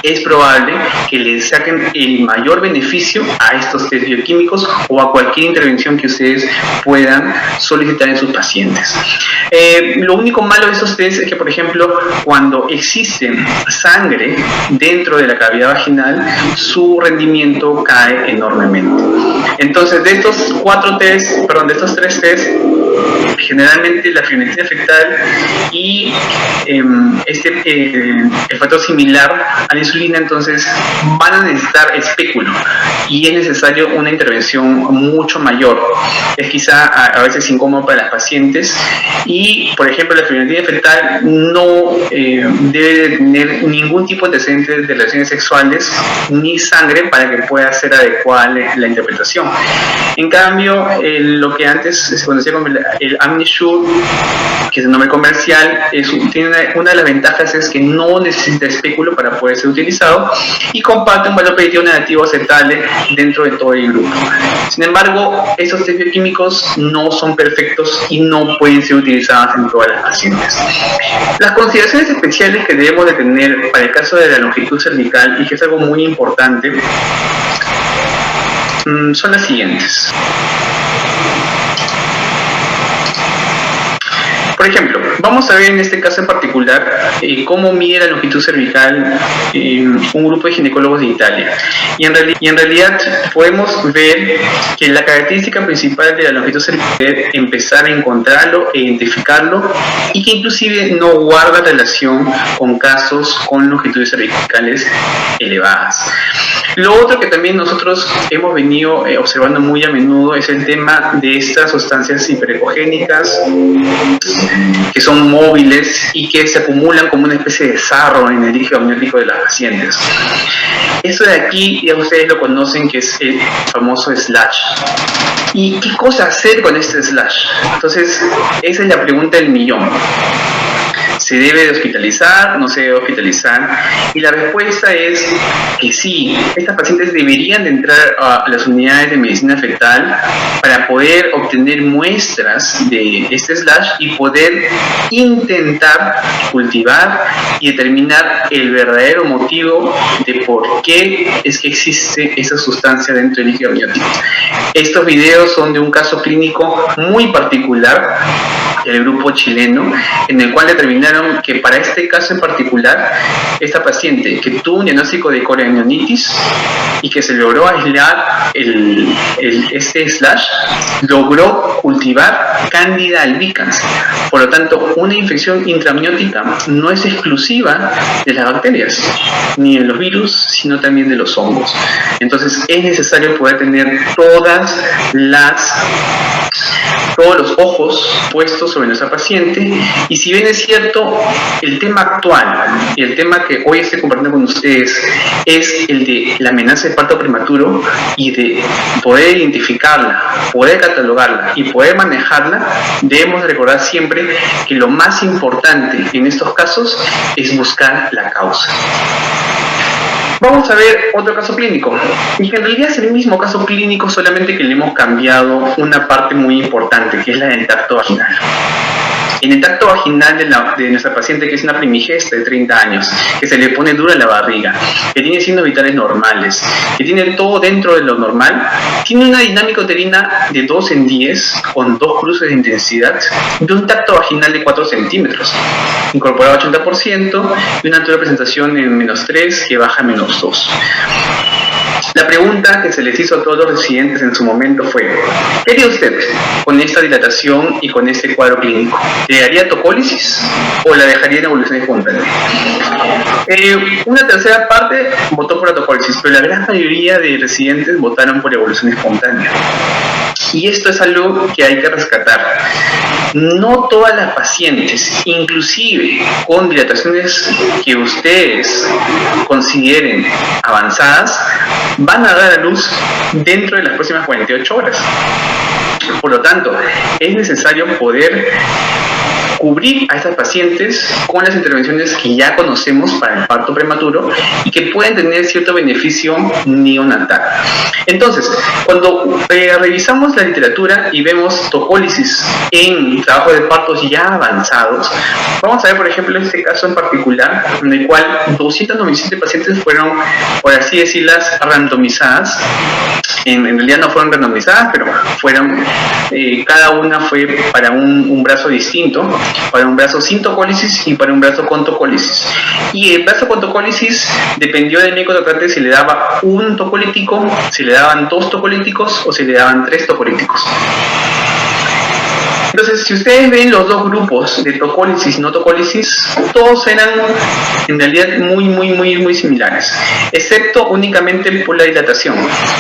es probable que les saquen el mayor beneficio a estos test bioquímicos o a cualquier intervención que ustedes puedan solicitar en sus pacientes. Lo único malo de estos test es que, por ejemplo, cuando existe sangre dentro de la cavidad vaginal, su rendimiento cae enormemente. Entonces, de estos 3 test, generalmente la fibronectina fetal y el factor similar a la insulina, entonces van a necesitar espéculo y es necesario una intervención mucho mayor. Es quizá a veces incómodo para las pacientes y, por ejemplo, la fibronectina fetal no debe tener ningún tipo de antecedentes de relaciones sexuales ni sangre para que pueda ser adecuada la interpretación. En cambio, lo que antes se conocía como el AmniSure, que es el nombre comercial, una de las ventajas es que no necesita espéculo para poder ser utilizado y comparte un valor predictivo negativo aceptable dentro de todo el grupo. Sin embargo, esos test bioquímicos no son perfectos y no pueden ser utilizados en todas las pacientes. Las consideraciones especiales que debemos de tener para el caso de la longitud cervical, y que es algo muy importante, son las siguientes. Por ejemplo, vamos a ver en este caso en particular cómo mide la longitud cervical un grupo de ginecólogos de Italia. Y en realidad podemos ver que la característica principal de la longitud cervical es empezar a encontrarlo e identificarlo, y que inclusive no guarda relación con casos con longitudes cervicales elevadas. Lo otro que también nosotros hemos venido observando muy a menudo es el tema de estas sustancias hiperecogénicas que son móviles y que se acumulan como una especie de sarro en el líquido amniótico de las pacientes. Esto de aquí ya ustedes lo conocen, que es el famoso slash. ¿Y qué cosa hacer con este slash? Entonces, esa es la pregunta del millón. ¿Se debe de hospitalizar? ¿No se debe hospitalizar? Y la respuesta es que sí, estas pacientes deberían de entrar a las unidades de medicina fetal para poder obtener muestras de este slash y poder intentar cultivar y determinar el verdadero motivo de por qué es que existe esa sustancia dentro del líquido amniótico. Estos videos son de un caso clínico muy particular del grupo chileno, en el cual determinaron que para este caso en particular, esta paciente que tuvo un diagnóstico de coriamnionitis y que se logró aislar este slash, logró cultivar Candida albicans. Por lo tanto, una infección intraamniótica no es exclusiva de las bacterias, ni de los virus, sino también de los hongos. Entonces, es necesario poder tener todos los ojos puestos sobre nuestra paciente, y si bien es cierto, el tema actual y el tema que hoy estoy compartiendo con ustedes es el de la amenaza de parto prematuro y de poder identificarla, poder catalogarla y poder manejarla, debemos recordar siempre que lo más importante en estos casos es buscar la causa. Vamos a ver otro caso clínico, y que en realidad es el mismo caso clínico, solamente que le hemos cambiado una parte muy importante, que es la del tacto vaginal. En el tacto vaginal de nuestra paciente, que es una primigesta de 30 años, que se le pone dura la barriga, que tiene signos vitales normales, que tiene todo dentro de lo normal, tiene una dinámica uterina de 2 en 10, con 2 cruces de intensidad, de un tacto vaginal de 4 centímetros, incorporado 80%, y una altura de presentación en -3, que baja a -2. La pregunta que se les hizo a todos los residentes en su momento fue: ¿qué haría usted con esta dilatación y con este cuadro clínico? ¿Le haría tocólisis o la dejaría en evolución espontánea? Una tercera parte votó por la tocólisis, pero la gran mayoría de residentes votaron por evolución espontánea. Y esto es algo que hay que rescatar. No todas las pacientes, inclusive con dilataciones que ustedes consideren avanzadas, van a dar a luz dentro de las próximas 48 horas. Por lo tanto, es necesario poder cubrir a estas pacientes con las intervenciones que ya conocemos para el parto prematuro y que pueden tener cierto beneficio neonatal. Entonces, cuando revisamos la literatura y vemos tocólisis en trabajos de partos ya avanzados, vamos a ver, por ejemplo, este caso en particular, en el cual 297 pacientes fueron, por así decirlas, randomizadas. En realidad no fueron randomizadas, pero fueron, cada una fue para un brazo distinto, para un brazo sin tocólisis y para un brazo con tocólisis. Y el brazo con tocólisis dependió del médico tratante si le daba un tocolítico, si le daban 2 tocolíticos o si le daban 3 tocolíticos. Entonces, si ustedes ven los dos grupos de tocólisis y no tocólisis, todos eran en realidad muy similares, excepto únicamente por la dilatación.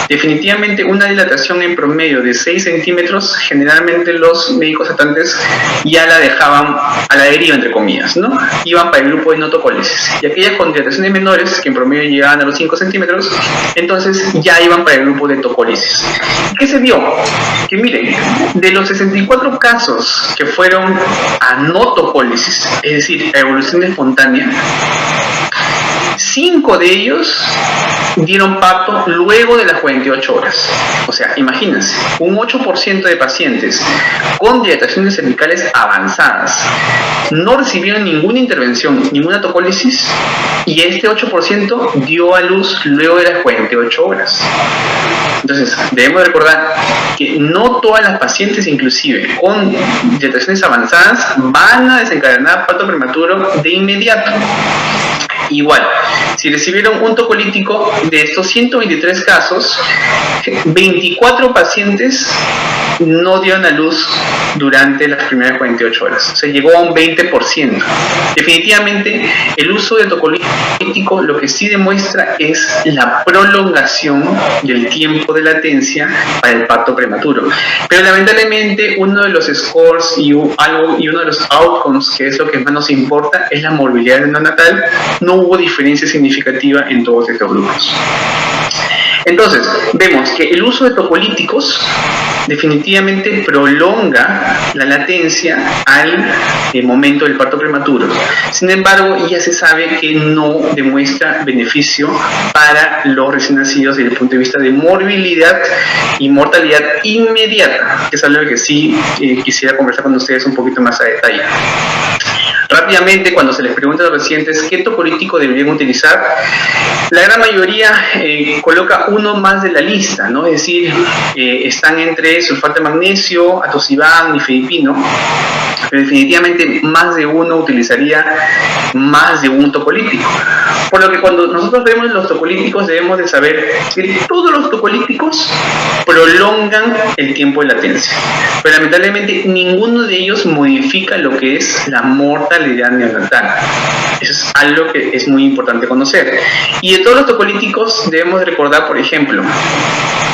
Definitivamente una dilatación en promedio de 6 centímetros, generalmente los médicos tratantes ya la dejaban a la deriva, entre comillas, ¿no? Iban para el grupo de no tocólisis. Y aquellas con dilataciones menores, que en promedio llegaban a los 5 centímetros, entonces ya iban para el grupo de tocólisis. ¿Qué se vio? Que miren, de los 64 casos que fueron a no tocólisis, es decir, a evolución espontánea, 5 de ellos dieron parto luego de las 48 horas. O sea, imagínense, un 8% de pacientes con dilataciones cervicales avanzadas no recibieron ninguna intervención, ninguna tocólisis, y este 8% dio a luz luego de las 48 horas. Entonces, debemos recordar que no todas las pacientes, inclusive con dilataciones avanzadas, van a desencadenar parto prematuro de inmediato. Igual, si recibieron un tocolítico, de estos 123 casos, 24 pacientes no dieron a luz durante las primeras 48 horas. O sea, llegó a un 20%. Definitivamente, el uso del tocolítico lo que sí demuestra es la prolongación del tiempo de latencia para el parto prematuro. Pero lamentablemente, uno de los scores y uno de los outcomes, que es lo que más nos importa, es la morbilidad neonatal. No hubo diferencia significativa en todos estos grupos. Entonces, vemos que el uso de tocolíticos definitivamente prolonga la latencia al momento del parto prematuro. Sin embargo, ya se sabe que no demuestra beneficio para los recién nacidos desde el punto de vista de morbilidad y mortalidad inmediata, que es algo que sí quisiera conversar con ustedes un poquito más a detalle. Rápidamente, cuando se les pregunta a los pacientes qué tocolítico deberían utilizar, la gran mayoría coloca uno más de la lista, ¿no? Es decir, están entre sulfato de magnesio, atosiban, nifedipino, pero definitivamente más de uno utilizaría más de un tocolítico. Por lo que cuando nosotros vemos los tocolíticos debemos de saber que todos los tocolíticos prolongan el tiempo de latencia, pero lamentablemente ninguno de ellos modifica lo que es la mortalidad neonatal. Eso es algo que es muy importante conocer. Y de todos los tocolíticos debemos recordar, por ejemplo,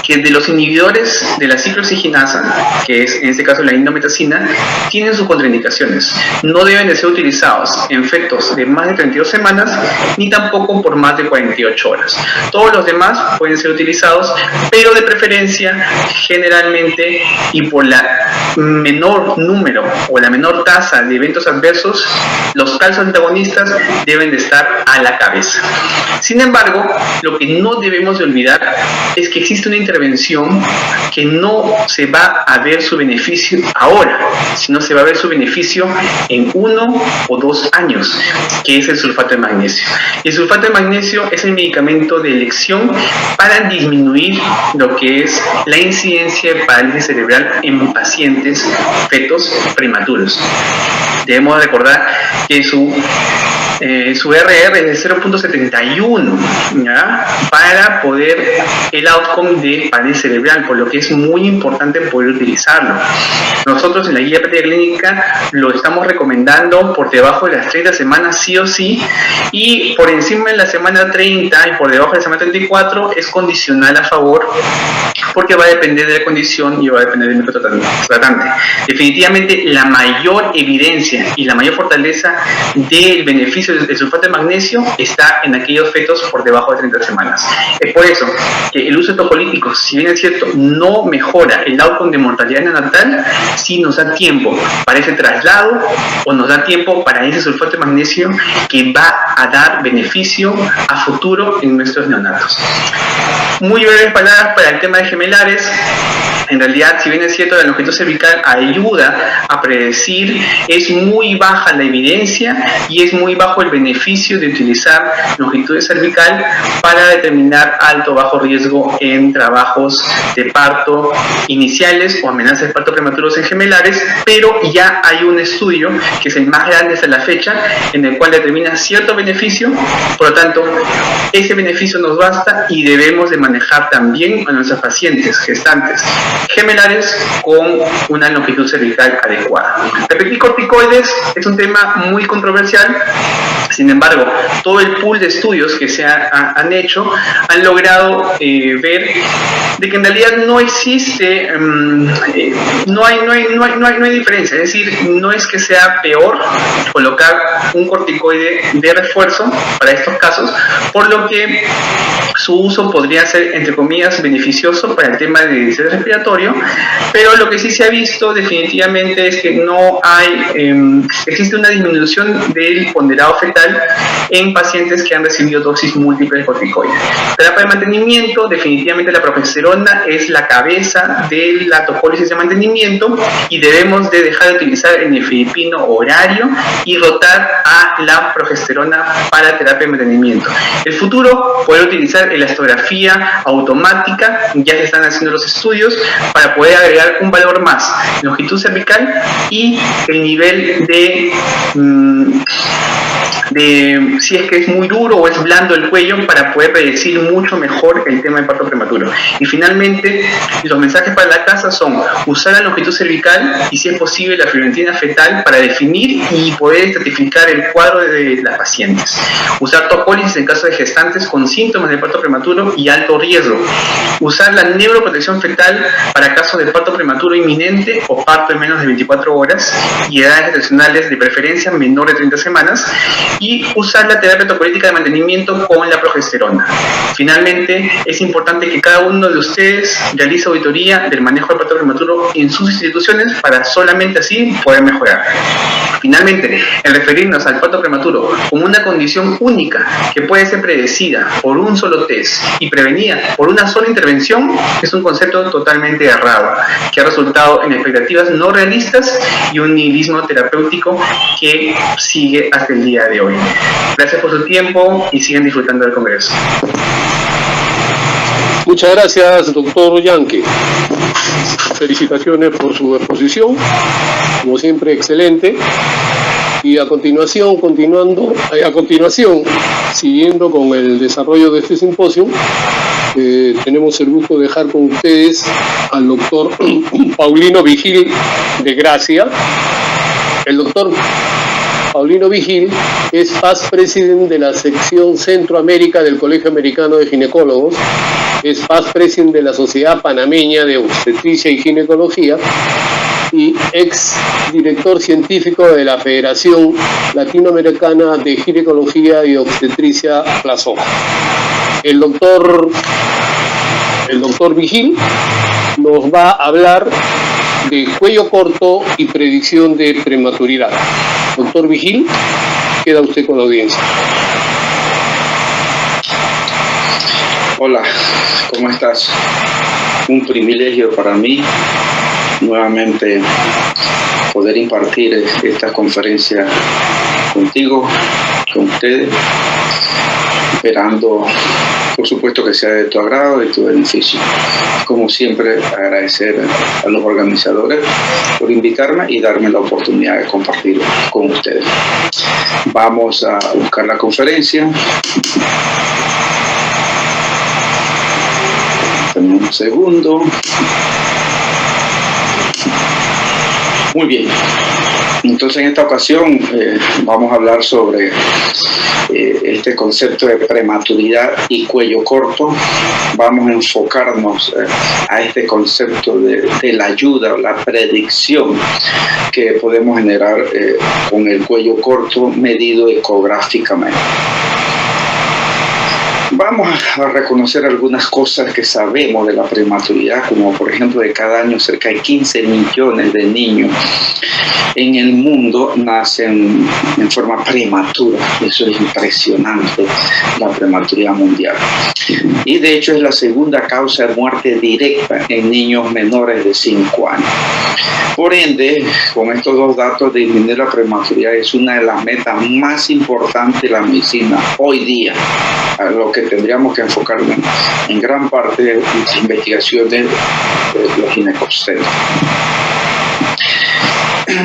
que de los inhibidores de la ciclooxigenasa, que es en este caso la indometacina, tienen sus contraindicaciones. No deben de ser utilizados en fetos de más de 32 semanas, ni tampoco por más de 48 horas. Todos los demás pueden ser utilizados, pero de preferencia, generalmente, y por la menor número o la menor tasa de eventos adversos, los calcios antagonistas deben de estar a la cabeza. Sin embargo, lo que no debemos de olvidar es que existe una intervención que no se va a ver su beneficio ahora, sino se va a ver su beneficio en 1 o 2 años, que es el sulfato de magnesio. El sulfato de magnesio es el medicamento de elección para disminuir lo que es la incidencia de parálisis cerebral en pacientes fetos prematuros. Debemos recordar que su RR es de 0.71, ¿ya? Para poder el outcome de parálisis cerebral, por lo que es muy importante poder utilizarlo. Nosotros en la guía práctica clínica lo estamos recomendando por debajo de las 30 semanas sí o sí, y por encima de la semana 30 y por debajo de la semana 34 es condicional a favor, porque va a depender de la condición y va a depender del método tratante. Definitivamente la mayor evidencia y la mayor fortaleza del beneficio del sulfato de magnesio está en aquellos fetos por debajo de 30 semanas. Es por eso que el uso de tocolíticos, si bien es cierto, no mejora el outcome de mortalidad neonatal, sí nos da tiempo para ese traslado o nos da tiempo para ese sulfato de magnesio que va a dar beneficio a futuro en nuestros neonatos. Muy breves palabras para el tema de gemelares. En realidad, si bien es cierto, la longitud cervical ayuda a predecir, es muy baja la evidencia y es muy bajo el beneficio de utilizar longitud cervical para determinar alto o bajo riesgo en trabajos de parto iniciales o amenazas de parto prematuros en gemelares, pero ya hay un estudio que es el más grande hasta la fecha en el cual determina cierto beneficio. Por lo tanto, ese beneficio nos basta y debemos de manejar también a nuestros pacientes gestantes gemelares con una longitud cervical adecuada. Repetir corticoides es un tema muy controversial. Sin embargo, todo el pool de estudios que se han hecho han logrado ver de que en realidad no existe, no hay diferencia. Es decir, no es que sea peor colocar un corticoide de refuerzo para estos casos, por lo que su uso podría ser, entre comillas, beneficioso para el tema de distrés respiratorio, pero lo que sí se ha visto definitivamente es que no hay, existe una disminución del ponderado fetal en pacientes que han recibido dosis múltiples de corticoides. Terapia de mantenimiento, definitivamente la progesterona es la cabeza de la topólisis de mantenimiento y debemos de dejar de utilizar el nifedipino horario y rotar a la progesterona para terapia de mantenimiento. El futuro, poder utilizar elastografía automática, ya se están haciendo los estudios para poder agregar un valor más, longitud cervical y el nivel de si es que es muy duro o es blando el cuello, para poder predecir mucho mejor el tema del parto prematuro. Y finalmente, los mensajes para la casa son usar la longitud cervical y, si es posible, la fibronetina fetal para definir y poder estratificar el cuadro de las pacientes. Usar topólisis en caso de gestantes con síntomas de parto prematuro y alto riesgo. Usar la neuroprotección fetal para casos de parto prematuro inminente o parto en menos de 24 horas y edades gestacionales de preferencia menor de 30 semanas. Y usar la terapia topolítica de mantenimiento con la progesterona. Finalmente, es importante que cada uno de ustedes realice auditoría del manejo del parto prematuro en sus instituciones para solamente así poder mejorar. Finalmente, el referirnos al parto prematuro como una condición única que puede ser predecida por un solo test y prevenida por una sola intervención es un concepto totalmente errado, que ha resultado en expectativas no realistas y un nihilismo terapéutico que sigue hasta el día de hoy. Gracias por su tiempo y sigan disfrutando del Congreso. Muchas gracias, doctor Yanque. Felicitaciones por su exposición, como siempre excelente. Y a continuación, siguiendo con el desarrollo de este simposio, tenemos el gusto de dejar con ustedes al doctor Paulino Vigil de Gracia. El doctor Paulino Vigil es past president de la sección Centroamérica del Colegio Americano de Ginecólogos, es past president de la Sociedad Panameña de Obstetricia y Ginecología y ex director científico de la Federación Latinoamericana de Ginecología y Obstetricia PLASOG. El doctor Vigil nos va a hablar de cuello corto y predicción de prematuridad. Doctor Vigil, queda usted con la audiencia. Hola, ¿cómo estás? Un privilegio para mí nuevamente poder impartir esta conferencia contigo, con ustedes, esperando por supuesto que sea de tu agrado y tu beneficio. Como siempre, agradecer a los organizadores por invitarme y darme la oportunidad de compartir con ustedes. Vamos a buscar la conferencia. Dame un segundo. Muy bien. Entonces, en esta ocasión vamos a hablar sobre este concepto de prematuridad y cuello corto. Vamos a enfocarnos a este concepto de la ayuda o la predicción que podemos generar con el cuello corto medido ecográficamente. Vamos a reconocer algunas cosas que sabemos de la prematuridad, como por ejemplo de cada año cerca de 15 millones de niños en el mundo nacen en forma prematura. Eso es impresionante, la prematuridad mundial. Y de hecho es la segunda causa de muerte directa en niños menores de 5 años. Por ende, con estos dos datos, disminuir la prematuridad es una de las metas más importantes de la medicina hoy día, a lo que tendríamos que enfocarnos en gran parte de las investigaciones de los ginecobstetras.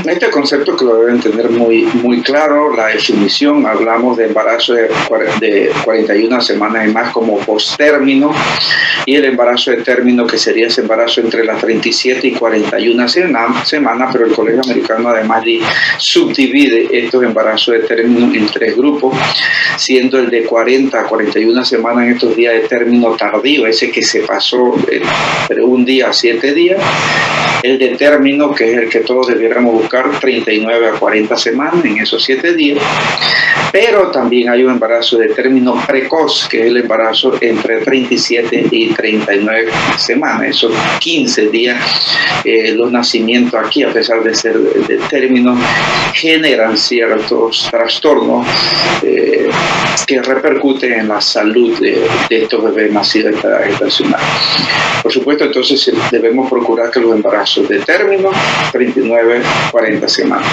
Este concepto que lo deben tener muy claro, la definición, hablamos de embarazo de 41 semanas y más como postérmino, y el embarazo de término, que sería ese embarazo entre las 37 y 41 semanas, pero el Colegio Americano además subdivide estos embarazos de término en 3 grupos, siendo el de 40 a 41 semanas en estos días de término tardío, ese que se pasó entre un día a 7 días, el de término, que es el que todos debiéramos buscar, 39 a 40 semanas en esos 7 días, pero también hay un embarazo de término precoz, que es el embarazo entre 37 y 39 semanas, esos 15 días. Los nacimientos aquí, a pesar de ser de término, generan ciertos trastornos que repercuten en la salud de estos bebés nacidos en edad gestacional. Por supuesto, entonces debemos procurar que los embarazos de término, 39, 40 semanas.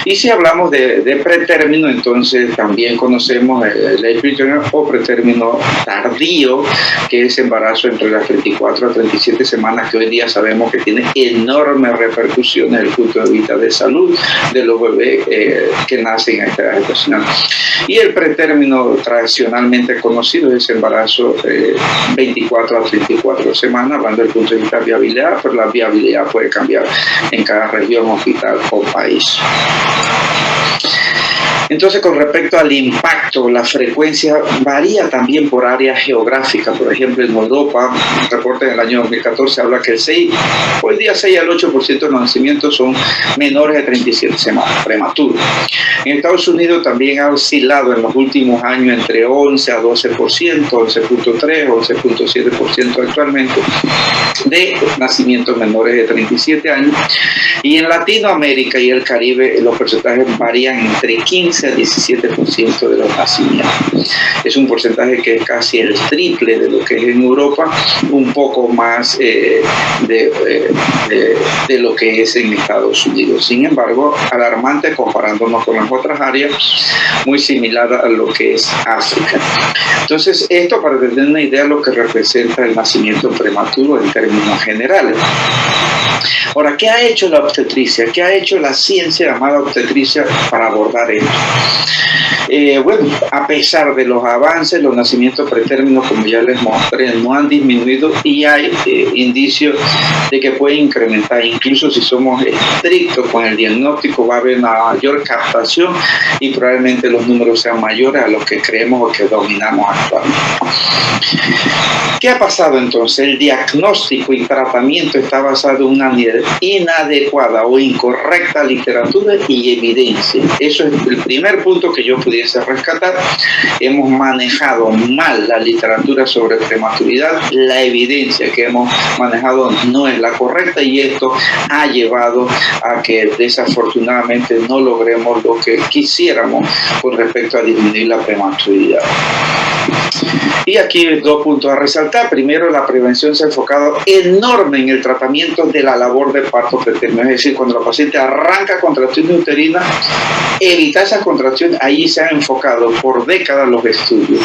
Y si hablamos de pretérmino, entonces también conocemos el late preterm o pretérmino tardío, que es embarazo entre las 34 a 37 semanas, que hoy día sabemos que tiene enormes repercusiones desde el punto de vista de salud de los bebés que nacen en esta edad gestacional. Y el pretérmino tradicionalmente conocido es embarazo 24 a 34 semanas, hablando del punto de vista de viabilidad, pero la viabilidad puede cambiar en cada región, hospital o país. Entonces, con respecto al impacto, la frecuencia varía también por área geográfica. Por ejemplo, en Europa, un reporte del año 2014 habla que hoy día 6 al 8% de los nacimientos son menores de 37 semanas, prematuros. En Estados Unidos también ha oscilado en los últimos años entre 11 a 12%, 11.3, 11.7% actualmente, de nacimientos menores de 37 años. Y en Latinoamérica y el Caribe los porcentajes varían entre 15 a 17% de los nacimientos. Es un porcentaje que es casi el triple de lo que es en Europa, un poco más de lo que es en Estados Unidos. Sin embargo, alarmante comparándonos con las otras áreas, muy similar a lo que es África. Entonces, esto para tener una idea de lo que representa el nacimiento prematuro en términos generales. Ahora, ¿qué ha hecho la obstetricia? ¿Qué ha hecho la ciencia llamada obstetricia para abordar esto? Bueno, a pesar de los avances, los nacimientos pretérminos, como ya les mostré, no han disminuido y hay indicios de que puede incrementar. Incluso si somos estrictos con el diagnóstico, va a haber una mayor captación y probablemente los números sean mayores a los que creemos o que dominamos actualmente. ¿Qué ha pasado entonces? El diagnóstico y tratamiento está basado en una inadecuada o incorrecta literatura y evidencia. Eso es el primer punto que yo pudiese rescatar. Hemos manejado mal la literatura sobre prematuridad, la evidencia que hemos manejado no es la correcta y esto ha llevado a que desafortunadamente no logremos lo que quisiéramos con respecto a disminuir la prematuridad. Y aquí 2 puntos a resaltar. Primero, la prevención se ha enfocado enorme en el tratamiento de la labor de parto pretérmino. Es decir, cuando la paciente arranca contracciones uterinas, evitar esas contracciones, ahí se han enfocado por décadas los estudios.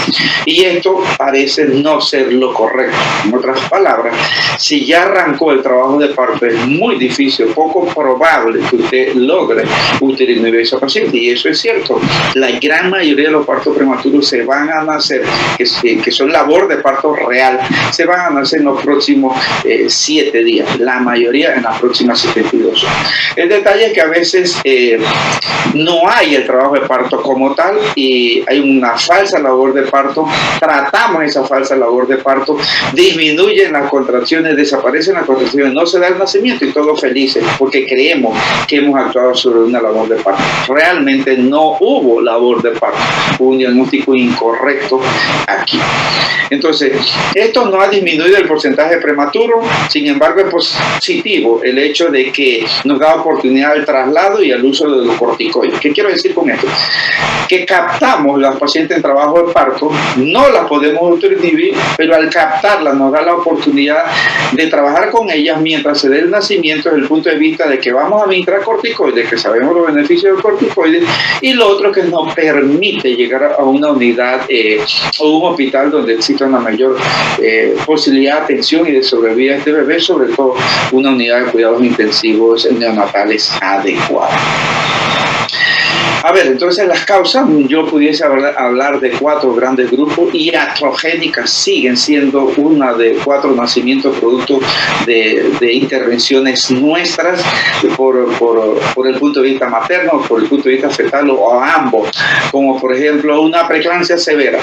Y esto parece no ser lo correcto. En otras palabras, si ya arrancó el trabajo de parto, es muy difícil, poco probable que usted logre uterinar a esa paciente. Y eso es cierto. La gran mayoría de los partos prematuros se van a nacer, que son labor de parto real, se van a nacer en los próximos 7 días, la mayoría en las próximas 72 horas. El detalle es que a veces no hay el trabajo de parto como tal y hay una falsa labor de parto, tratamos esa falsa labor de parto, disminuyen las contracciones, desaparecen las contracciones, no se da el nacimiento y todos felices porque creemos que hemos actuado sobre una labor de parto. Realmente no hubo labor de parto, hubo un diagnóstico incorrecto aquí. Entonces, esto no ha disminuido el porcentaje prematuro, sin embargo es positivo el hecho de que nos da oportunidad al traslado y al uso de los corticoides. ¿Qué quiero decir con esto? Que captamos las pacientes en trabajo de parto, no las podemos autoinhibir, pero al captarlas nos da la oportunidad de trabajar con ellas mientras se dé el nacimiento desde el punto de vista de que vamos a administrar corticoides, que sabemos los beneficios del corticoide, y lo otro que nos permite llegar a una unidad o un hospital fetal, donde existe una mayor posibilidad de atención y de sobrevivir a este bebé, sobre todo una unidad de cuidados intensivos neonatales adecuada. A ver, entonces las causas, yo pudiese hablar de 4 grandes grupos. Iatrogénicas siguen siendo una de 4 nacimientos producto de intervenciones nuestras por el punto de vista materno, por el punto de vista fetal o ambos, como por ejemplo una preeclampsia severa.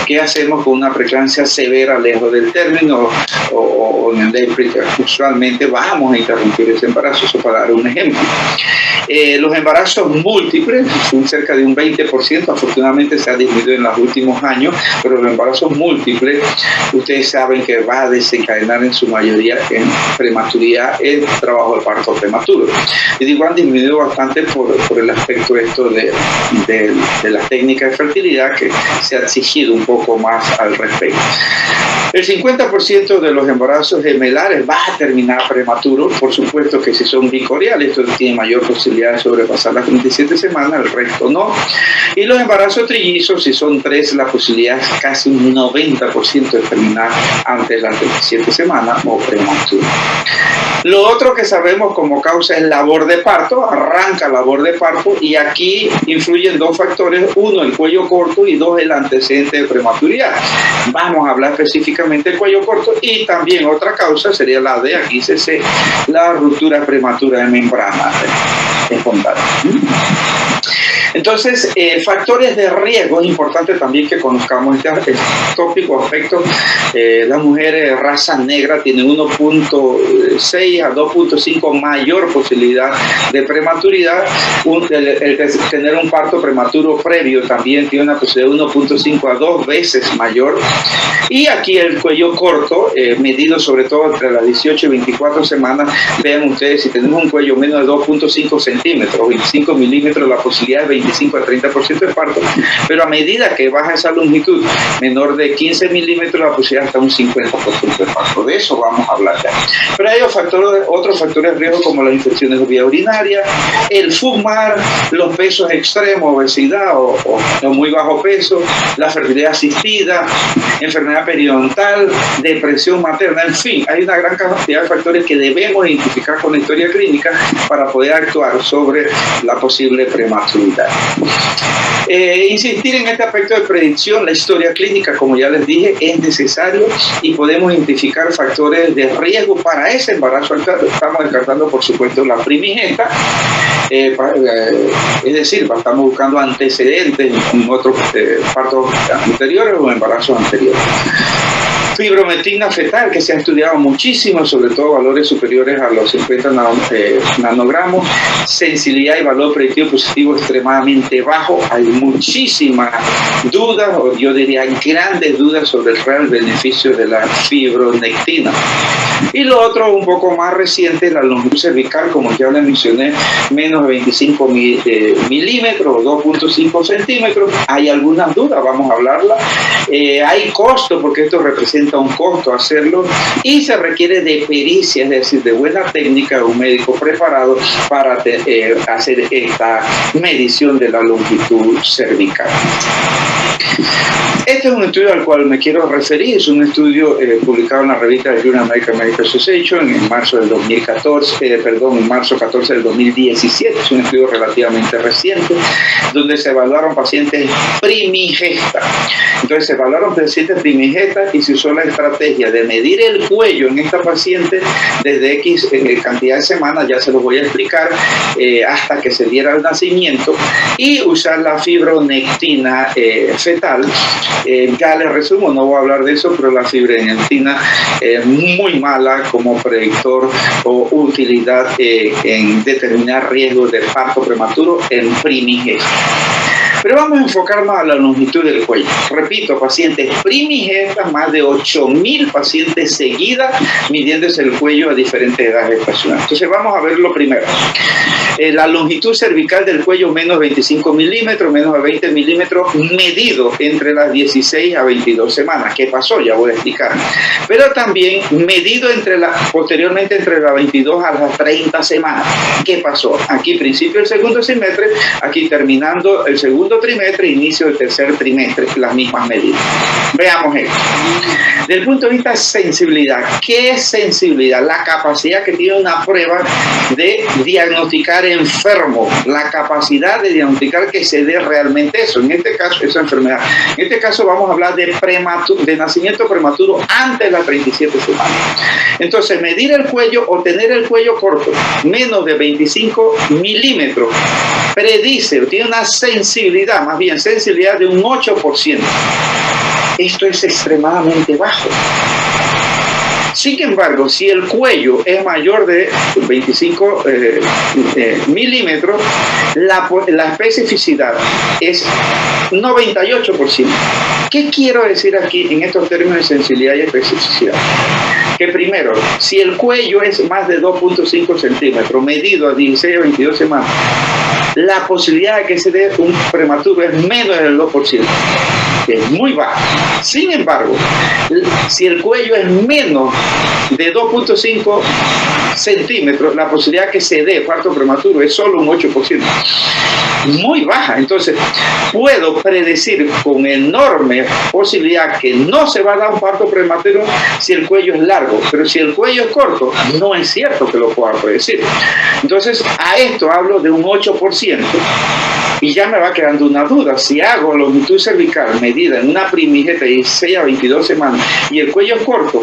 ¿Qué hacemos con una preeclampsia severa lejos del término o en el day preterm? Usualmente vamos a interrumpir ese embarazo, eso para dar un ejemplo. Los embarazos múltiples son cerca de un 20%, afortunadamente se ha disminuido en los últimos años, pero los embarazos múltiples, ustedes saben que va a desencadenar en su mayoría en prematuridad el trabajo de parto prematuro. Y digo, han disminuido bastante por el aspecto esto de la técnica de fertilidad, que se ha exigido un poco más al respecto. El 50% de los embarazos gemelares va a terminar prematuro, por supuesto que si son bicoriales, esto tiene mayor posibilidad de sobrepasar las 37 semanas, el resto no. Y los embarazos trillizos, si son 3, la posibilidad es casi un 90% de terminar antes de las 37 semanas o prematuro. Lo otro que sabemos como causa es labor de parto, arranca labor de parto, y aquí influyen 2 factores: 1, el cuello corto, y 2, el antecedente de prematuridad. Vamos a hablar específicamente del cuello corto, y también otra causa sería la de, aquí se sé, la ruptura prematura de membrana espontánea. Entonces, factores de riesgo, es importante también que conozcamos este tópico, aspecto. Las mujeres raza negra tienen 1.6 a 2.5 mayor posibilidad de prematuridad. El tener un parto prematuro previo también tiene una posibilidad de 1.5 a 2 veces mayor. Y aquí el cuello corto, medido sobre todo entre las 18 y 24 semanas, vean ustedes, si tenemos un cuello menos de 2.5 centímetros, 25 milímetros, la posibilidad es 25 a 30% de parto, pero a medida que baja esa longitud, menor de 15 milímetros, la posibilidad hasta un 50% de parto. De eso vamos a hablar ya. Pero hay otros factores de riesgo como las infecciones de vía urinaria, el fumar, los pesos extremos, obesidad o muy bajo peso, la fertilidad asistida, enfermedad periodontal, depresión materna, en fin, hay una gran cantidad de factores que debemos identificar con la historia clínica para poder actuar sobre la posible prematuridad. Insistir en este aspecto de predicción, la historia clínica, como ya les dije, es necesario, y podemos identificar factores de riesgo para ese embarazo. Estamos descartando, por supuesto, la primigesta, es decir, estamos buscando antecedentes en otros partos anteriores o embarazos anteriores. Fibrometría fetal, que se ha estudiado muchísimo, sobre todo valores superiores a los 50 nanogramos. Sensibilidad y valor predictivo positivo extremadamente bajo. Hay muchísimas dudas, o yo diría grandes dudas, sobre el real beneficio de la fibronectina. Y lo otro, un poco más reciente, la longitud cervical, como ya les mencioné, menos de 25 milímetros o 2.5 centímetros. Hay algunas dudas, vamos a hablarla. Hay costo, porque esto representa un costo hacerlo, y se requiere de pericia, es decir, de buena técnica, de un médico preparado para hacer esta medición de la longitud cervical. Este es un estudio al cual me quiero referir. Es un estudio publicado en la revista Junior American Medical Association en marzo 14 del 2017. Es un estudio relativamente reciente, donde se evaluaron pacientes primigestas. Entonces se evaluaron pacientes primigestas y se usó la estrategia de medir el cuello en esta paciente desde X cantidad de semanas, ya se los voy a explicar, hasta que se diera el nacimiento, y usar la fibronectina fetal. Ya les resumo, no voy a hablar de eso, pero la fibronectina es muy mala como predictor o utilidad en determinar riesgos de parto prematuro en primigestas. Pero vamos a enfocarnos a la longitud del cuello. Repito, pacientes primigestas, más de 8.000 pacientes seguidas midiéndose el cuello a diferentes edades gestacionales. Entonces vamos a ver lo primero. la longitud cervical del cuello menos 25 milímetros, menos 20 milímetros, medido entre las 16 a 22 semanas. ¿Qué pasó? Ya voy a explicar. Pero también medido posteriormente entre las 22 a las 30 semanas. ¿Qué pasó? Aquí principio del segundo semestre, aquí terminando el segundo trimestre, inicio del tercer trimestre, las mismas medidas. Veamos esto. Desde el punto de vista de sensibilidad, ¿qué es sensibilidad? La capacidad que tiene una prueba de diagnosticar enfermo, la capacidad de diagnosticar que se dé realmente eso, en este caso, esa enfermedad. En este caso vamos a hablar de nacimiento prematuro antes de las 37 semanas. Entonces, medir el cuello o tener el cuello corto, menos de 25 milímetros, predice, tiene una sensibilidad, más bien sensibilidad de un 8%. Esto es extremadamente bajo. Sin embargo, si el cuello es mayor de 25 milímetros, la especificidad es 98%. ¿Qué quiero decir aquí en estos términos de sensibilidad y especificidad? Que primero, si el cuello es más de 2.5 centímetros, medido a 16 a 22 semanas, la posibilidad de que se dé un prematuro es menos del 2%. Es muy baja. Sin embargo, si el cuello es menos de 2.5 centímetros, la posibilidad que se dé parto prematuro es solo un 8%. Muy baja. Entonces, puedo predecir con enorme posibilidad que no se va a dar un parto prematuro si el cuello es largo, pero si el cuello es corto, no es cierto que lo pueda predecir. Entonces, a esto hablo de un 8%. Y ya me va quedando una duda. Si hago longitud cervical medida en una primigenia de 16 a 22 semanas y el cuello es corto,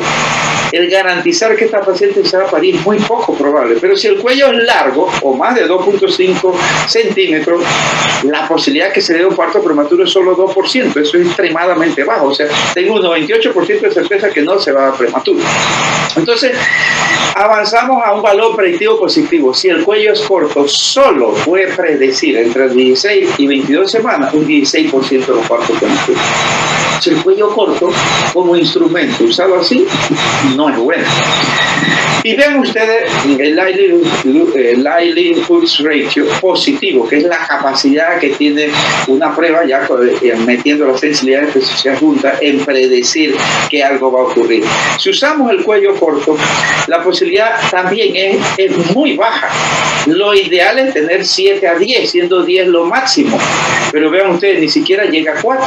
el garantizar que esta paciente se va a parir es muy poco probable. Pero si el cuello es largo o más de 2.5 centímetros, la posibilidad que se dé un parto prematuro es solo 2%. Eso es extremadamente bajo. O sea, tengo un 98% de certeza que no se va a dar prematuro. Entonces, avanzamos a un valor predictivo positivo. Si el cuello es corto, solo puede predecir entre 16 y 22 semanas un 16% de los partos prematuros. Si el cuello corto, como instrumento usado así, no es bueno. Y vean ustedes el likelihood ratio positivo, que es la capacidad que tiene una prueba, ya metiendo la sensibilidad de especificidad junta, en predecir que algo va a ocurrir. Si usamos el cuello corto, la posibilidad también es muy baja. Lo ideal es tener 7 a 10, siendo 10 lo máximo. Pero vean ustedes, ni siquiera llega a 4.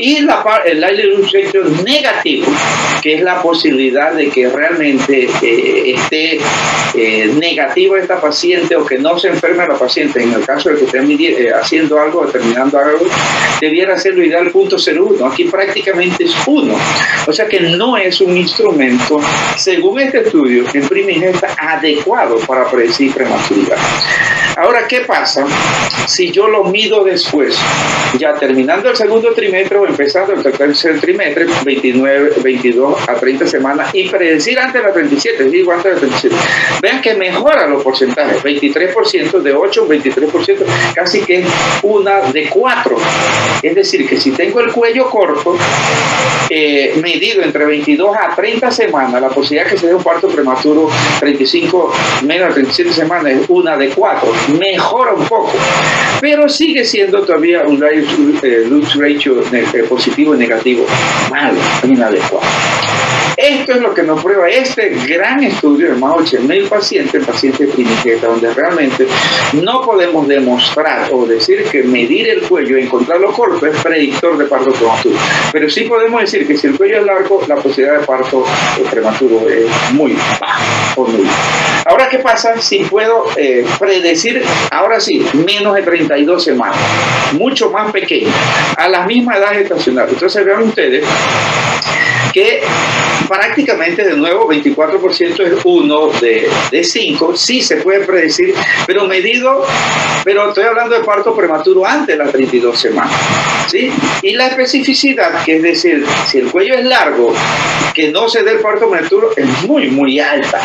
Y el likelihood ratio negativo, que es la posibilidad de que realmente esté negativa esta paciente o que no se enferme la paciente, en el caso de que esté haciendo algo, determinando algo, debiera ser lo ideal 0.01. Aquí prácticamente es 1. O sea que no es un instrumento, según este estudio, en primigenia adecuado para predecir prematuridad. Ahora, ¿qué pasa si yo lo mido después? Ya terminando el segundo trimestre o empezando el tercer trimestre, 22 a 30 semanas, y predecir antes de la 37, digo antes de la 37. Vean que mejora los porcentajes, 23% de 8, 23%, casi que una de 4. Es decir, que si tengo el cuello corto, medido entre 22 a 30 semanas, la posibilidad que se dé un parto prematuro 35, menos de 37 semanas es una de 4. Mejora un poco, pero sigue siendo todavía un likelihood ratio positivo y negativo malo, inadecuado. Esto es lo que nos prueba este gran estudio de más de 8.000 pacientes primigenios, donde realmente no podemos demostrar o decir que medir el cuello y encontrarlo corto es predictor de parto prematuro. Pero sí podemos decir que si el cuello es largo, la posibilidad de parto prematuro es muy baja o nula. Ahora, ¿qué pasa si puedo predecir, ahora sí, menos de 32 semanas? Mucho más pequeño, a la misma edad gestacional. Entonces vean ustedes que prácticamente de nuevo 24% es 1 de 5, sí se puede predecir, pero estoy hablando de parto prematuro antes de las 32 semanas, ¿sí? Y la especificidad, que es decir, si el cuello es largo, que no se dé el parto prematuro, es muy, muy alta.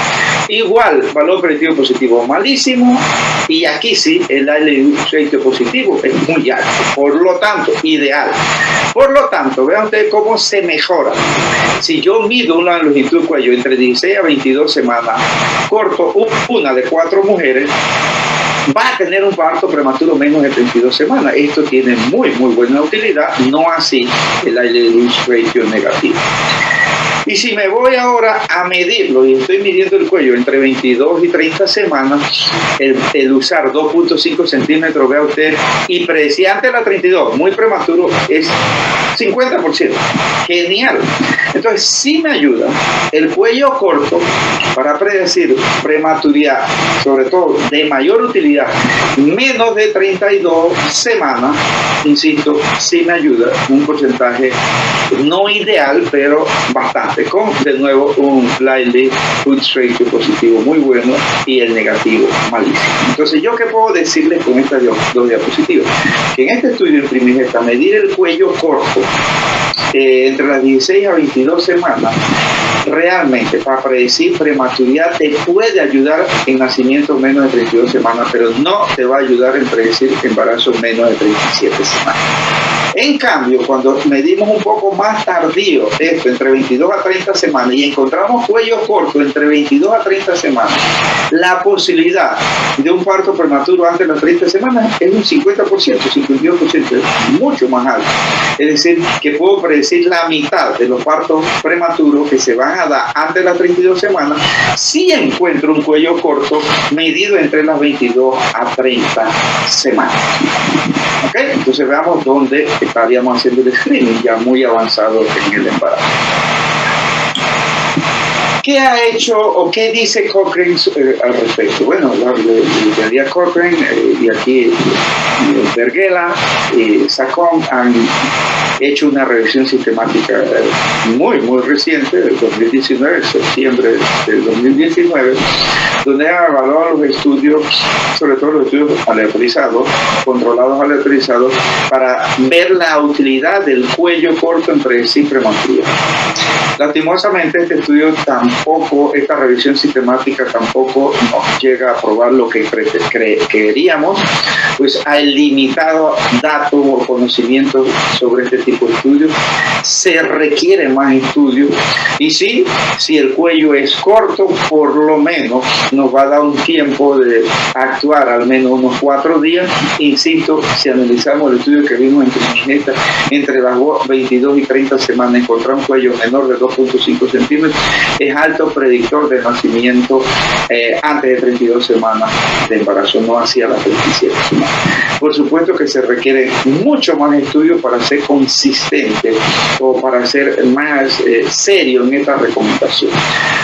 Igual, valor predictivo positivo malísimo, y aquí sí, el likelihood positivo es muy alto, por lo tanto, ideal. Por lo tanto, vean ustedes cómo se mejora. Si yo mido una longitud de cuello entre 16 a 22 semanas, corto una de 4 mujeres, va a tener un parto prematuro menos de 32 semanas. Esto tiene muy buena utilidad, no así el Eiley-Lutz ratio negativo. Y si me voy ahora a medirlo y estoy midiendo el cuello entre 22 y 30 semanas, el usar 2.5 centímetros, vea usted, y predecir antes de la 32, muy prematuro, es 50%. Genial. Entonces, sí me ayuda el cuello corto para predecir prematuridad, sobre todo de mayor utilidad, menos de 32 semanas, insisto, sí me ayuda un porcentaje no ideal, pero bastante, con de nuevo un Eiley-Lutz ratio positivo muy bueno y el negativo malísimo. Entonces, ¿yo qué puedo decirles con estas dos diapositivas? Que en este estudio en Primigesta, medir el cuello corto entre las 16 a 22 semanas, realmente para predecir prematuridad te puede ayudar en nacimiento menos de 32 semanas, pero no te va a ayudar en predecir embarazo menos de 37 semanas. En cambio, cuando medimos un poco más tardío esto, entre 22 a 30 semanas, y encontramos cuello corto entre 22 a 30 semanas, la posibilidad de un parto prematuro antes de las 30 semanas es un 50%, 52%, es mucho más alto. Es decir, que puedo predecir la mitad de los partos prematuros que se van a dar antes de las 32 semanas si encuentro un cuello corto medido entre las 22 a 30 semanas. ¿Ok? Entonces veamos dónde estaríamos haciendo el screening ya muy avanzado en el embarazo. ¿Qué ha hecho o qué dice Cochrane al respecto? Bueno, la Universidad Cochrane y aquí Berghella y Sacón han hecho una revisión sistemática muy reciente, del 2019, septiembre del 2019, donde han evaluado los estudios, sobre todo los estudios aleatorizados, controlados aleatorizados, para ver la utilidad del cuello corto en predecir prematuridad. Lastimosamente, este estudio tampoco, esta revisión sistemática tampoco nos llega a probar lo que queríamos, pues hay limitado datos o conocimientos sobre este tipo de estudios. Se requiere más estudios y sí, si el cuello es corto, por lo menos nos va a dar un tiempo de actuar al menos unos 4 días. Insisto, si analizamos el estudio que vimos en Primigesta, entre las 22 y 30 semanas encontrar un cuello menor de 2.5 centímetros es alto predictor de nacimiento antes de 32 semanas de embarazo, no hacia las 37 semanas. Por supuesto que se requiere mucho más estudio para ser consistente o para ser más serio en esta recomendación.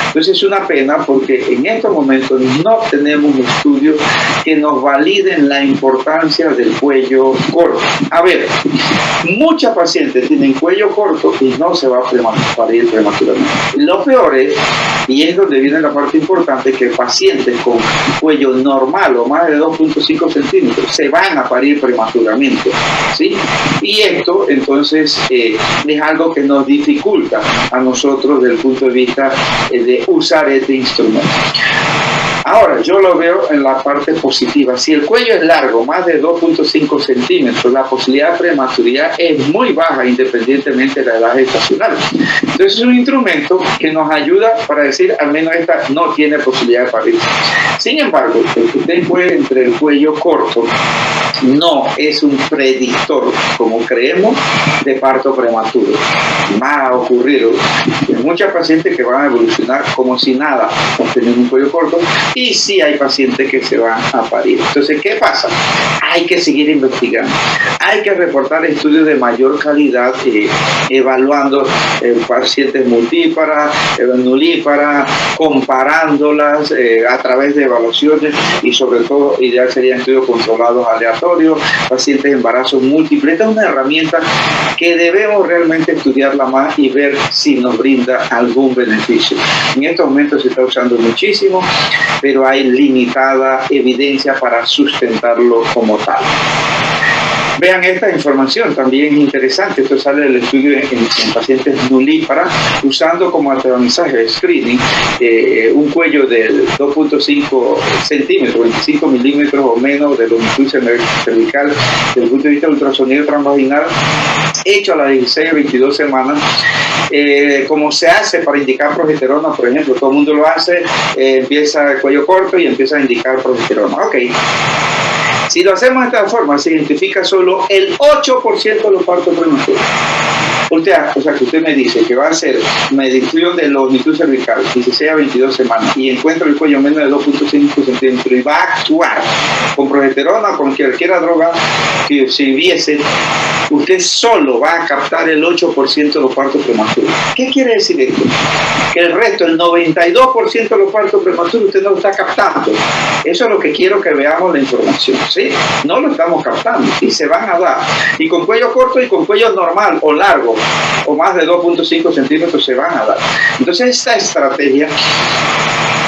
Entonces es una pena porque en estos momentos no tenemos estudios que nos validen la importancia del cuello corto. A ver, muchas pacientes tienen cuello corto y no se va a parir prematuramente. Lo peor es, y es donde viene la parte importante, que pacientes con cuello normal o más de 2.5 centímetros se van a parir prematuramente, ¿sí? Y esto entonces es algo que nos dificulta a nosotros desde el punto de vista de usar este instrumento. Ahora, yo lo veo en la parte positiva. Si el cuello es largo, más de 2.5 centímetros, la posibilidad de prematuridad es muy baja independientemente de la edad gestacional. Entonces es un instrumento que nos ayuda para decir, al menos esta no tiene posibilidad de parir. Sin embargo, el que usted encuentre entre el cuello corto no es un predictor, como creemos, de parto prematuro. Va a ocurrir en muchas pacientes que van a evolucionar como si nada, teniendo un cuello corto, y sí hay pacientes que se van a parir. Entonces, ¿qué pasa? Hay que seguir investigando. Hay que reportar estudios de mayor calidad, evaluando pacientes multíparas, nulíparas, comparándolas a través de evaluaciones y sobre todo, ideal serían estudios controlados aleatorios, pacientes de embarazos múltiples. Esta es una herramienta que debemos realmente estudiarla más y ver si nos brinda algún beneficio. En estos momentos se está usando muchísimo, pero hay limitada evidencia para sustentarlo como tal. Vean esta información, también interesante. Esto sale del estudio en pacientes nulíparas, usando como aterrizaje screening un cuello de 2.5 centímetros, 25 milímetros o menos de longitud cervical desde el punto de vista de ultrasonido transvaginal, hecho a las 16 o 22 semanas. Como se hace para indicar progesterona, por ejemplo, todo el mundo lo hace, empieza el cuello corto y empieza a indicar progesterona. Ok. Si lo hacemos de esta forma, se identifica solo el 8% de los partos prematuros. O sea, que usted me dice que va a hacer medición de longitud cervical 16 a 22 semanas y encuentra el cuello menos de 2.5 centímetros y va a actuar con progesterona o con cualquier droga que se hubiese, usted solo va a captar el 8% de los partos prematuros. ¿Qué quiere decir esto? Que el resto, el 92% de los partos prematuros, usted no lo está captando. Eso es lo que quiero que veamos la información, ¿sí? No lo estamos captando y se van a dar. Y con cuello corto y con cuello normal o largo, o más de 2.5 centímetros se van a dar. Entonces esta estrategia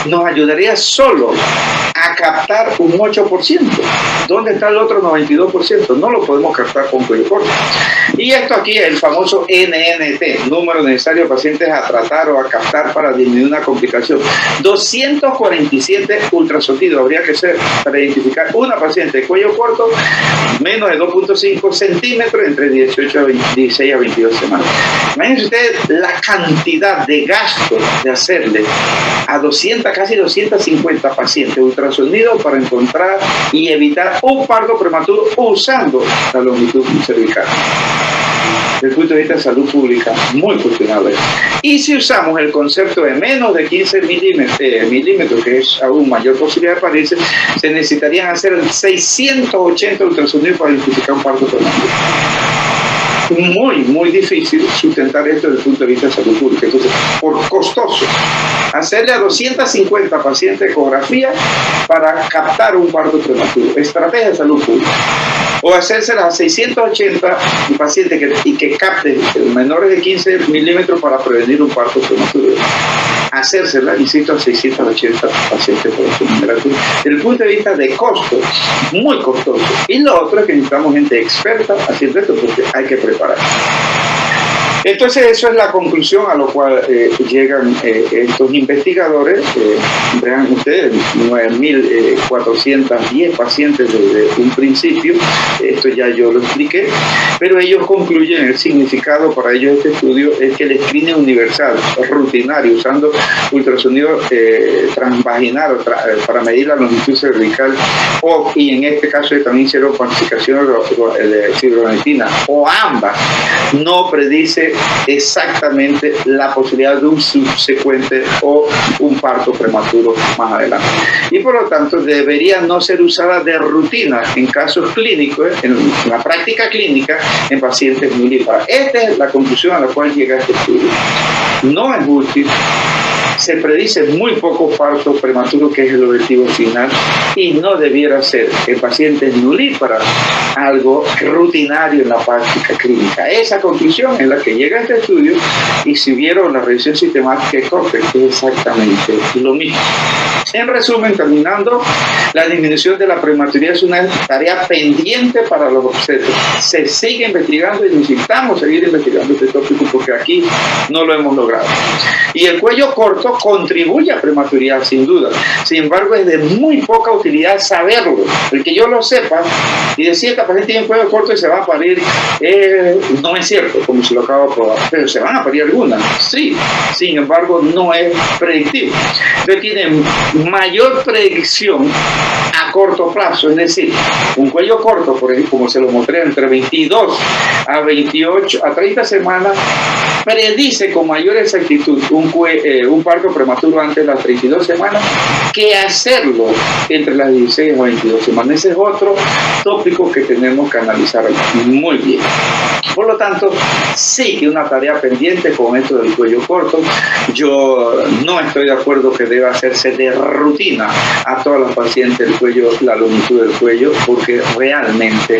nos ayudaría solo a captar un 8%. ¿Dónde está el otro 92%? No lo podemos captar con cuello corto. Y esto aquí es el famoso NNT, número necesario de pacientes a tratar o a captar para disminuir una complicación. 247 ultrasonidos habría que ser para identificar una paciente de cuello corto menos de 2.5 centímetros entre 16 a 22 semanas. Imagínense ustedes la cantidad de gasto de hacerle a 200, casi 250 pacientes ultrasonidos para encontrar y evitar un parto prematuro usando la longitud cervical. Desde el punto de vista de salud pública, muy cuestionable. Y si usamos el concepto de menos de 15 milímetros, que es aún mayor posibilidad de parirse, se necesitarían hacer 680 ultrasonidos para identificar un parto prematuro. Muy difícil sustentar esto desde el punto de vista de salud pública. Entonces, por costoso, hacerle a 250 pacientes ecografía para captar un parto prematuro. Estrategia de salud pública. O hacérselas a 680 pacientes que capten menores de 15 milímetros para prevenir un parto prematuro. Hacérsela, insisto, a 680 pacientes por temperatura. Desde el punto de vista de costo, muy costoso. Y lo otro es que necesitamos gente experta haciendo esto porque hay que preparar. Entonces eso es la conclusión a lo cual llegan estos investigadores. Vean ustedes, 9.410 pacientes desde un principio, esto ya yo lo expliqué, pero ellos concluyen el significado para ellos de este estudio es que el screening universal, rutinario, usando ultrasonido transvaginal para medir la longitud cervical, y en este caso también hicieron cuantificación de fibronectina, o ambas, no predice exactamente la posibilidad de un subsecuente o un parto prematuro más adelante. Y por lo tanto debería no ser usada de rutina en casos clínicos, en la práctica clínica, en pacientes nulíparos. Esta es la conclusión a la cual llega este estudio. No es útil. Se predice muy poco parto prematuro, que es el objetivo final, y no debiera ser en pacientes nulíparas algo rutinario en la práctica clínica. Esa conclusión es la que llega a este estudio, y si vieron la revisión sistemática de Cochrane, es exactamente lo mismo. En resumen, terminando, la disminución de la prematuridad es una tarea pendiente para los obstetras. Se sigue investigando y necesitamos seguir investigando este tópico porque aquí no lo hemos logrado. Y el cuello corto contribuye a prematuridad, sin duda. Sin embargo, es de muy poca utilidad saberlo. El que yo lo sepa y decir que la paciente tiene cuello corto y se va a parir, no es cierto, como se lo acabo de probar. Pero se van a parir algunas, sí. Sin embargo, no es predictivo. Entonces tiene mayor predicción a corto plazo, es decir, un cuello corto, por ejemplo, como se lo mostré, entre 22 a 28 a 30 semanas, predice con mayor exactitud un parto prematuro antes de las 32 semanas que hacerlo entre las 16 a 22 semanas. Ese es otro tópico que tenemos que analizar muy bien. Por lo tanto, sí que una tarea pendiente con esto del cuello corto. Yo no estoy de acuerdo que deba hacerse de rutina a todas las pacientes el cuello, la longitud del cuello, porque realmente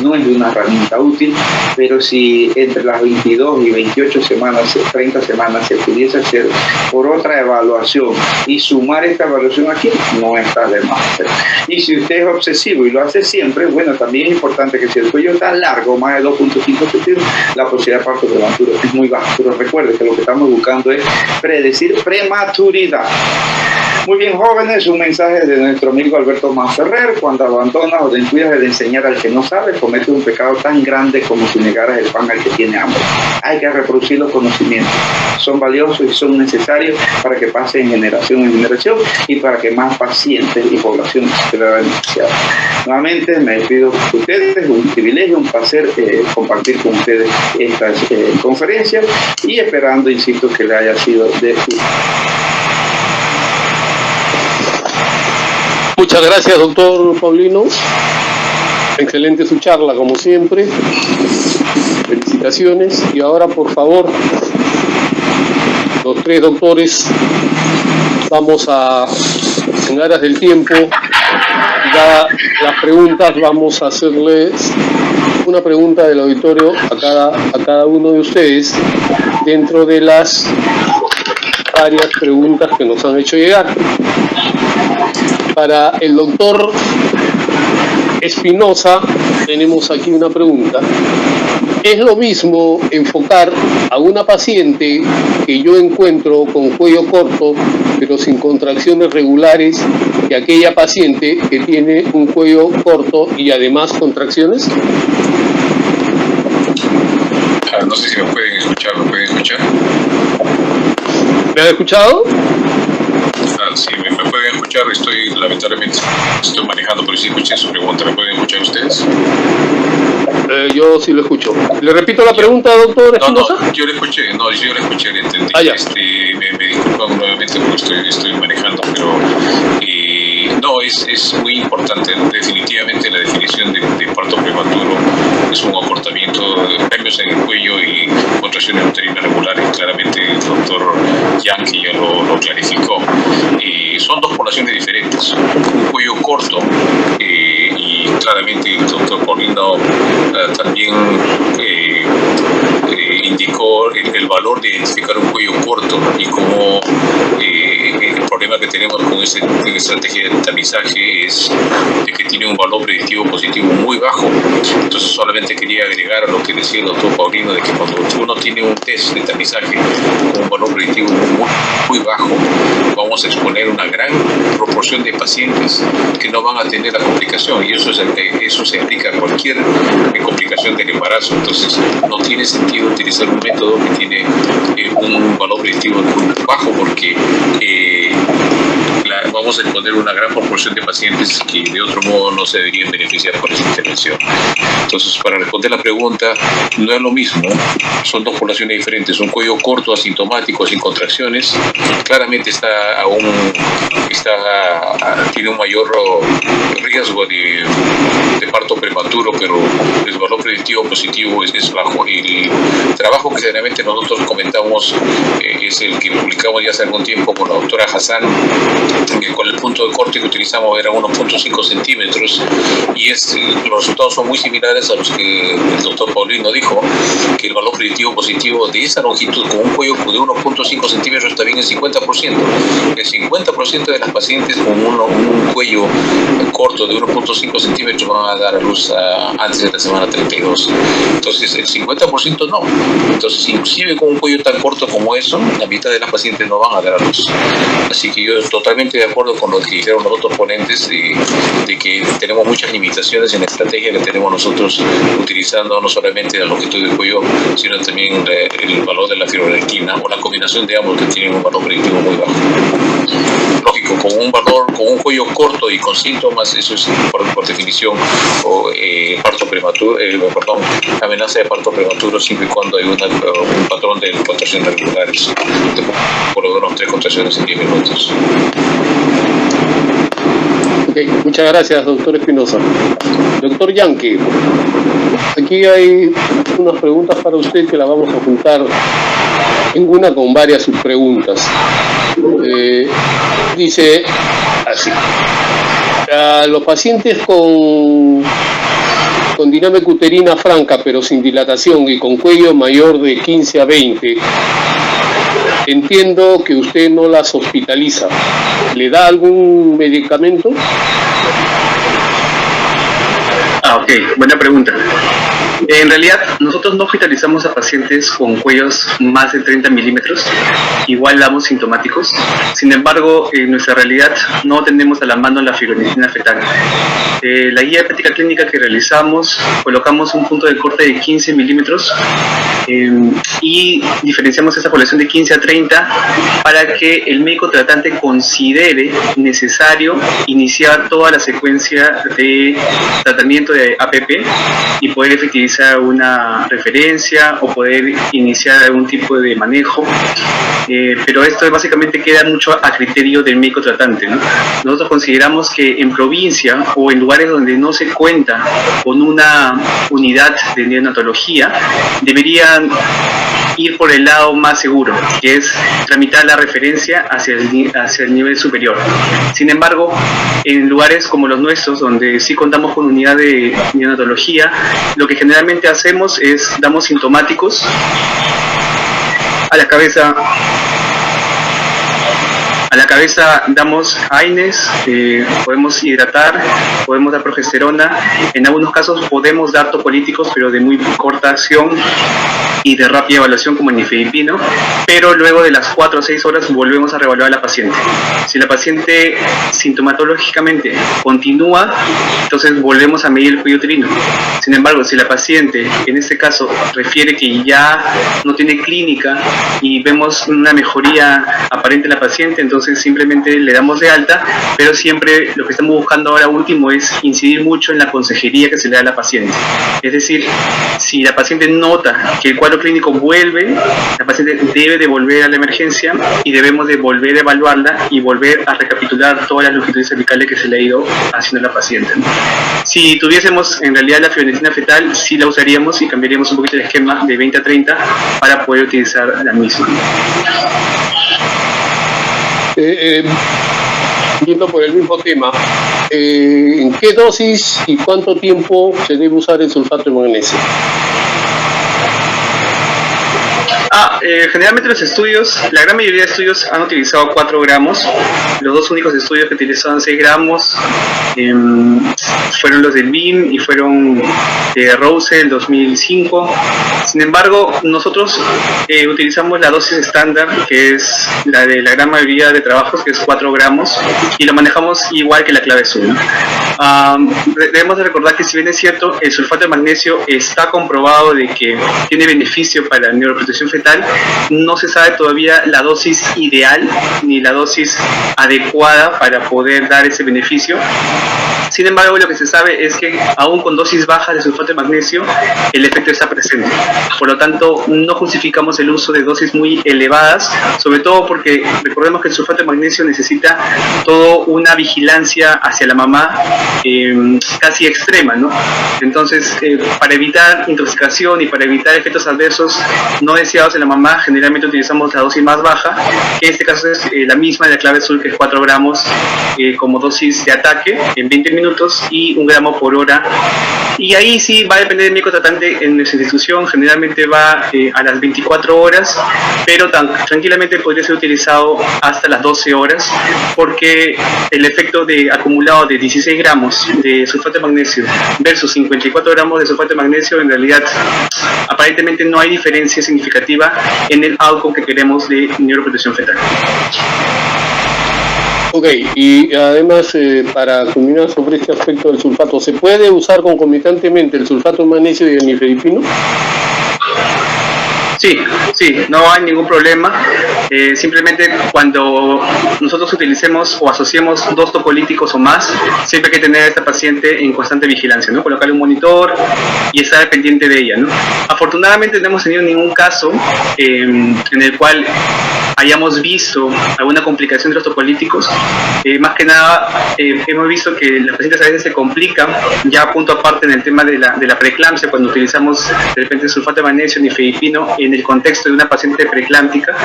no es una herramienta útil, pero si entre las 22 y 28 semanas, 30 semanas se pudiese hacer por otra evaluación y sumar esta evaluación aquí, no está de más. Y si usted es obsesivo y lo hace siempre, bueno, también es importante que si el cuello está largo, más de 2.5 centímetros, la posibilidad de parto prematuro es muy baja. Pero recuerde que lo que estamos buscando es predecir prematuridad. Muy bien, jóvenes, un mensaje de nuestro amigo Alberto Manferrer: cuando abandonas o descuidas de enseñar al que no sabe, cometes un pecado tan grande como si negaras el pan al que tiene hambre. Hay que reproducir los conocimientos, son valiosos y son necesarios para que pasen de generación en generación y para que más pacientes y población se vean beneficiadas. Nuevamente me despido de ustedes, un privilegio, un placer compartir con ustedes estas conferencias y esperando, insisto, que le haya sido de utilidad. Muchas gracias, doctor Paulino. Excelente su charla, como siempre. Felicitaciones. Y ahora, por favor, los tres doctores, vamos a, en aras del tiempo, dadas las preguntas, vamos a hacerles una pregunta del auditorio a cada uno de ustedes dentro de las varias preguntas que nos han hecho llegar. Para el doctor Espinosa tenemos aquí una pregunta. ¿Es lo mismo enfocar a una paciente que yo encuentro con cuello corto pero sin contracciones regulares que aquella paciente que tiene un cuello corto y además contracciones? No sé si me pueden escuchar, ¿me pueden escuchar? ¿Me han escuchado? Sí, me pueden escuchar, lamentablemente estoy manejando, pero sí escuché su pregunta. ¿Me pueden escuchar ustedes? Yo sí lo escucho. ¿Le repito la pregunta, doctor Espinosa? No, yo le escuché, le entendí. Ya. Me disculpan nuevamente porque estoy manejando, pero no, es muy importante. Definitivamente la definición de parto prematuro es un acortamiento, cambios en el cuello y contracciones uterinas regulares. Claramente el doctor Yankee ya lo clarificó. Son dos poblaciones diferentes. Un cuello corto y claramente el doctor Paulino también indicó el valor de identificar un cuello corto y cómo el problema que tenemos con esta estrategia de tamizaje es de que tiene un valor predictivo positivo muy bajo. Entonces solamente quería agregar a lo que decía el doctor Paulino, de que cuando uno tiene un test de tamizaje con un valor predictivo muy bajo, vamos a exponer una gran proporción de pacientes que no van a tener la complicación, y eso se aplica a cualquier complicación del embarazo. Entonces no tiene sentido utilizar un método que tiene un valor predictivo muy bajo, porque vamos a exponer una gran proporción de pacientes que de otro modo no se deberían beneficiar con esa intervención. Entonces, para responder la pregunta, no es lo mismo, son dos poblaciones diferentes. Un cuello corto, asintomático, sin contracciones, claramente tiene un mayor riesgo de parto prematuro, pero el valor predictivo positivo es bajo. El trabajo que generalmente nosotros comentamos es el que publicamos ya hace algún tiempo con la doctora Hassan, con el punto de corte que utilizamos era 1.5 centímetros, y los resultados son muy similares a los que el doctor Paulino dijo, que el valor predictivo positivo de esa longitud con un cuello de 1.5 centímetros está bien el 50%. El 50% de las pacientes con un cuello corto de 1.5 centímetros van a dar a luz antes de la semana 32. Entonces el 50% no. Entonces inclusive con un cuello tan corto como eso, la mitad de las pacientes no van a dar a luz. Así que yo totalmente de acuerdo con lo que dijeron los otros ponentes de que tenemos muchas limitaciones en la estrategia que tenemos nosotros utilizando no solamente la longitud del cuello, sino también el valor de la fibronectina, o la combinación de ambos, que tienen un valor predictivo muy bajo. Lógico, con un cuello corto y con síntomas, eso es por definición parto prematuro, amenaza de parto prematuro, siempre y cuando hay un patrón de contracciones regulares, por lo menos 3 contracciones en 10 minutos. Okay, muchas gracias, doctor Espinosa. Doctor Yankee, aquí hay unas preguntas para usted que las vamos a juntar en una con varias subpreguntas. Dice así: a los pacientes con dinámica uterina franca pero sin dilatación y con cuello mayor de 15 a 20, entiendo que usted no las hospitaliza. ¿Le da algún medicamento? Ok, buena pregunta. En realidad, nosotros no hospitalizamos a pacientes con cuellos más de 30 milímetros, igual damos sintomáticos. Sin embargo, en nuestra realidad no tenemos a la mano la fibronectina fetal. La guía de práctica clínica que realizamos, colocamos un punto de corte de 15 milímetros y diferenciamos esta población de 15 a 30 para que el médico tratante considere necesario iniciar toda la secuencia de tratamiento de APP y poder efectivizar una referencia o poder iniciar algún tipo de manejo, pero esto básicamente queda mucho a criterio del médico tratante, ¿no? Nosotros consideramos que en provincia o en lugares donde no se cuenta con una unidad de neonatología, deberían ir por el lado más seguro, que es tramitar la referencia hacia el nivel superior. Sin embargo, en lugares como los nuestros, donde sí contamos con unidad de neonatología, lo que generalmente hacemos es damos sintomáticos a la cabeza. A la cabeza damos AINES, podemos hidratar, podemos dar progesterona, en algunos casos podemos dar tocolíticos, pero de muy corta acción y de rápida evaluación como el nifedipino, pero luego de las 4 o 6 horas volvemos a reevaluar a la paciente. Si la paciente sintomatológicamente continúa, entonces volvemos a medir el cuello uterino. Sin embargo, si la paciente en este caso refiere que ya no tiene clínica y vemos una mejoría aparente en la paciente, entonces simplemente le damos de alta, pero siempre lo que estamos buscando ahora último es incidir mucho en la consejería que se le da a la paciente. Es decir, si la paciente nota que el cuadro clínico vuelve, la paciente debe de volver a la emergencia y debemos de volver a evaluarla y volver a recapitular todas las longitudes cervicales que se le ha ido haciendo a la paciente. Si tuviésemos en realidad la fibronectina fetal, sí la usaríamos y cambiaríamos un poquito el esquema de 20 a 30 para poder utilizar la misma. Yendo por el mismo tema, ¿en qué dosis y cuánto tiempo se debe usar el sulfato de magnesio? Generalmente los estudios, la gran mayoría de estudios han utilizado 4 gramos. Los 2 únicos estudios que utilizaron 6 gramos fueron los del BIM y fueron de Rose en 2005. Sin embargo, nosotros utilizamos la dosis estándar, que es la de la gran mayoría de trabajos, que es 4 gramos, y lo manejamos igual que la clave azul, ¿no? Debemos de recordar que, si bien es cierto, el sulfato de magnesio está comprobado de que tiene beneficio para la neuroprotección fetal, no se sabe todavía la dosis ideal ni la dosis adecuada para poder dar ese beneficio. Sin embargo, lo que se sabe es que aún con dosis bajas de sulfato de magnesio, el efecto está presente. Por lo tanto, no justificamos el uso de dosis muy elevadas, sobre todo porque recordemos que el sulfato de magnesio necesita toda una vigilancia hacia la mamá casi extrema, ¿no? Entonces, para evitar intoxicación y para evitar efectos adversos no deseados en la mamá, generalmente utilizamos la dosis más baja, que en este caso es la misma de la clave azul, que es 4 gramos como dosis de ataque en 20 minutos y 1 gramo por hora. Y ahí sí va a depender del médico tratante. En nuestra institución generalmente va a las 24 horas, pero tranquilamente podría ser utilizado hasta las 12 horas, porque el efecto de acumulado de 16 gramos de sulfato de magnesio versus 54 gramos de sulfato de magnesio, en realidad aparentemente no hay diferencia significativa en el outcome que queremos de neuroprotección fetal. Ok, y además, para culminar sobre este aspecto del sulfato, ¿se puede usar concomitantemente el sulfato de magnesio y el nifedipino? Sí, no hay ningún problema. Simplemente cuando nosotros utilicemos o asociemos 2 tocolíticos o más, siempre hay que tener a esta paciente en constante vigilancia, ¿no? Colocarle un monitor y estar pendiente de ella, ¿no? Afortunadamente no hemos tenido ningún caso en el cual hayamos visto alguna complicación de los tocolíticos. Más que nada, hemos visto que las pacientes a veces se complican, ya punto aparte en el tema de la preeclampsia, cuando utilizamos de repente sulfato de magnesio, nifedipino, en el contexto de una paciente preeclámptica,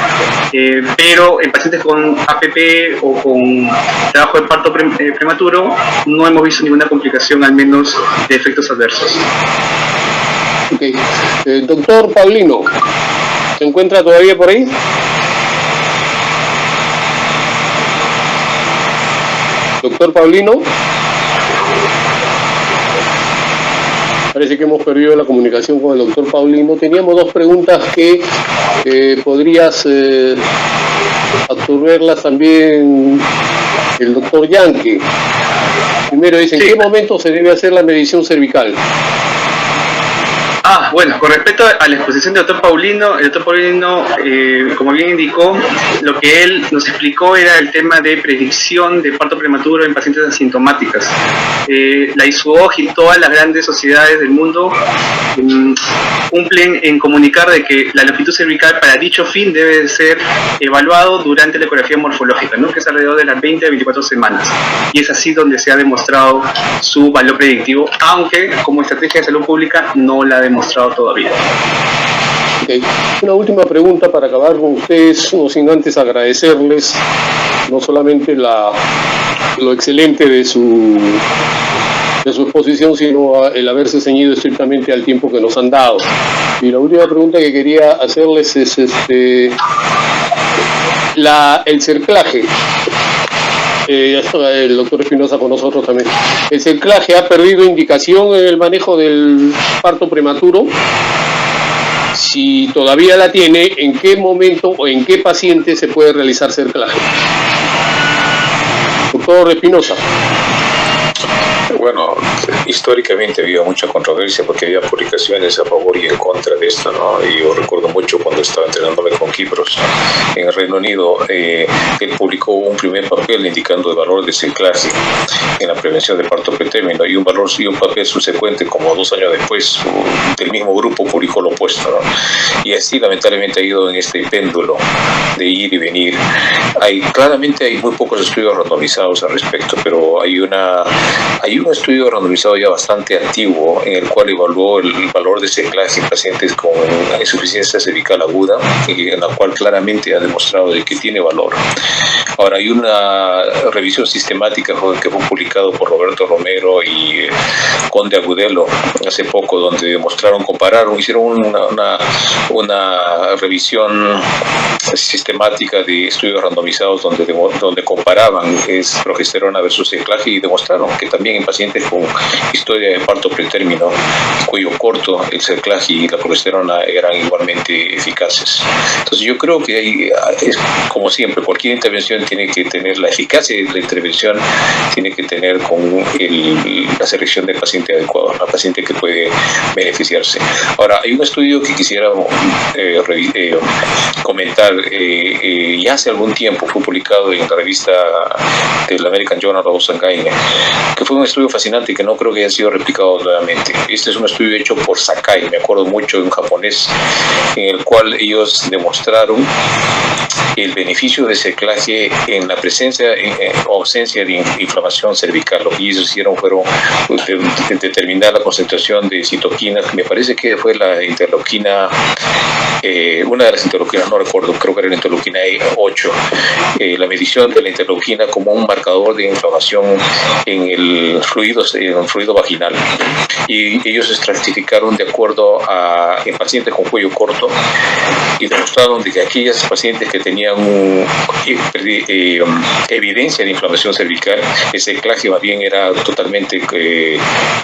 pero en pacientes con APP o con trabajo de parto prematuro no hemos visto ninguna complicación, al menos de efectos adversos. Okay. Doctor Paulino, ¿se encuentra todavía por ahí? Doctor Paulino. Parece que hemos perdido la comunicación con el doctor Paulino. Teníamos dos preguntas que podrías absorberlas también el doctor Yankee. Primero dice, ¿en qué momento se debe hacer la medición cervical? Bueno, con respecto a la exposición del doctor Paulino, el doctor Paulino, como bien indicó, lo que él nos explicó era el tema de predicción de parto prematuro en pacientes asintomáticas. La ISUOG y todas las grandes sociedades del mundo cumplen en comunicar de que la longitud cervical para dicho fin debe ser evaluado durante la ecografía morfológica, ¿no? Que es alrededor de las 20 a 24 semanas. Y es así donde se ha demostrado su valor predictivo, aunque como estrategia de salud pública no la ha demostrado todavía. Okay. Una última pregunta para acabar con ustedes, no sin antes agradecerles no solamente lo excelente de su exposición, sino el haberse ceñido estrictamente al tiempo que nos han dado. Y la última pregunta que quería hacerles es el cerclaje. Ya está el doctor Espinosa con nosotros también. ¿El cerclaje ha perdido indicación en el manejo del parto prematuro? Si todavía la tiene, ¿en qué momento o en qué paciente se puede realizar cerclaje? Doctor Espinosa. Bueno, históricamente había mucha controversia porque había publicaciones a favor y en contra de esto, ¿no? Y yo recuerdo mucho cuando estaba entrenándome con Kipros en el Reino Unido, él publicó un primer papel indicando el valor de cerclaje en la prevención de parto pretérmino y un papel subsecuente como 2 años después del mismo grupo publicó lo opuesto, ¿no? Y así lamentablemente ha ido en este péndulo de ir y venir. Claramente hay muy pocos estudios randomizados al respecto, pero hay un estudio randomizado ya bastante antiguo en el cual evaluó el valor de cerclaje en pacientes con insuficiencia cervical aguda y en la cual claramente ha demostrado de que tiene valor. Ahora hay una revisión sistemática que fue publicado por Roberto Romero y Conde Agudelo hace poco, donde hicieron una revisión sistemática de estudios randomizados donde comparaban progesterona versus cerclaje y demostraron que también en pacientes con historia de parto pretérmino, cuello corto, el cerclaje y la progesterona eran igualmente eficaces. Entonces yo creo que como siempre, cualquier intervención tiene que tener la eficacia de la intervención, tiene que tener con la selección del paciente adecuado, la paciente que puede beneficiarse. Ahora, hay un estudio que quisiera comentar, ya hace algún tiempo fue publicado en la revista del American Journal of Gynecology, que fue un estudio fascinante y que no creo que haya sido replicado nuevamente. Este es un estudio hecho por Sakai, me acuerdo mucho, en japonés, en el cual ellos demostraron el beneficio de cerclaje en la presencia o ausencia de inflamación cervical. Lo que ellos hicieron fueron determinar la concentración de citoquinas, que me parece que fue la interleuquina, una de las interleuquinas, no recuerdo, creo que era la interleuquina 8, la medición de la interleuquina como un marcador de inflamación en el fluido vaginal. Y ellos estratificaron de acuerdo en pacientes con cuello corto y demostraron de que aquellas pacientes que tenían evidencia de inflamación cervical, el cerclaje más bien era totalmente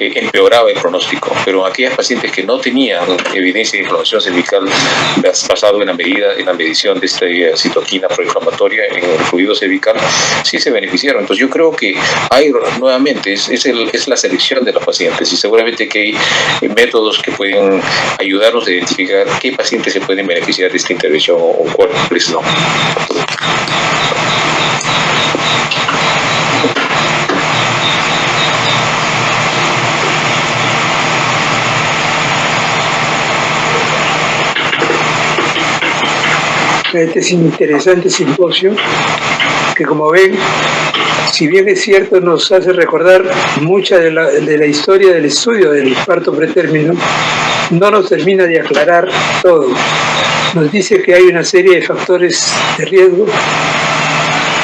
empeoraba el pronóstico, pero aquellas pacientes que no tenían evidencia de inflamación cervical basado en la medición de esta citoquina proinflamatoria en el fluido cervical, sí se beneficiaron. Entonces yo creo que nuevamente es la selección de los pacientes y seguramente que hay métodos que pueden ayudarnos a identificar qué pacientes se pueden beneficiar de esta intervención o cuáles no. Este es un interesante simposio que, como ven, si bien es cierto, nos hace recordar mucha de la historia del estudio del parto pretérmino, no nos termina de aclarar todo. Nos dice que hay una serie de factores de riesgo,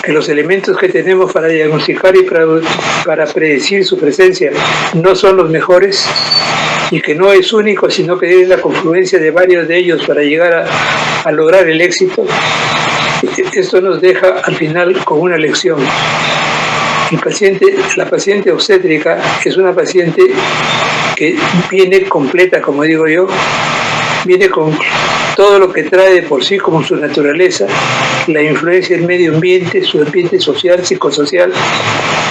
que los elementos que tenemos para diagnosticar y para predecir su presencia no son los mejores y que no es único, sino que es la confluencia de varios de ellos para llegar a lograr el éxito. Esto nos deja al final con una lección. La paciente obstétrica es una paciente que viene completa, como digo yo, viene con todo lo que trae de por sí como su naturaleza, la influencia del medio ambiente, su ambiente social, psicosocial,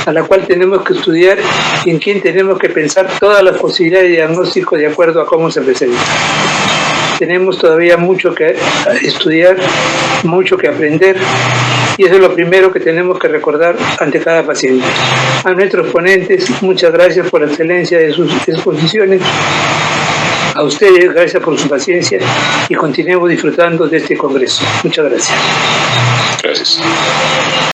a la cual tenemos que estudiar y en quien tenemos que pensar todas las posibilidades de diagnóstico de acuerdo a cómo se presenta. Tenemos todavía mucho que estudiar, mucho que aprender, y eso es lo primero que tenemos que recordar ante cada paciente. A nuestros ponentes, muchas gracias por la excelencia de sus exposiciones. A ustedes, gracias por su paciencia y continuemos disfrutando de este congreso. Muchas gracias. Gracias.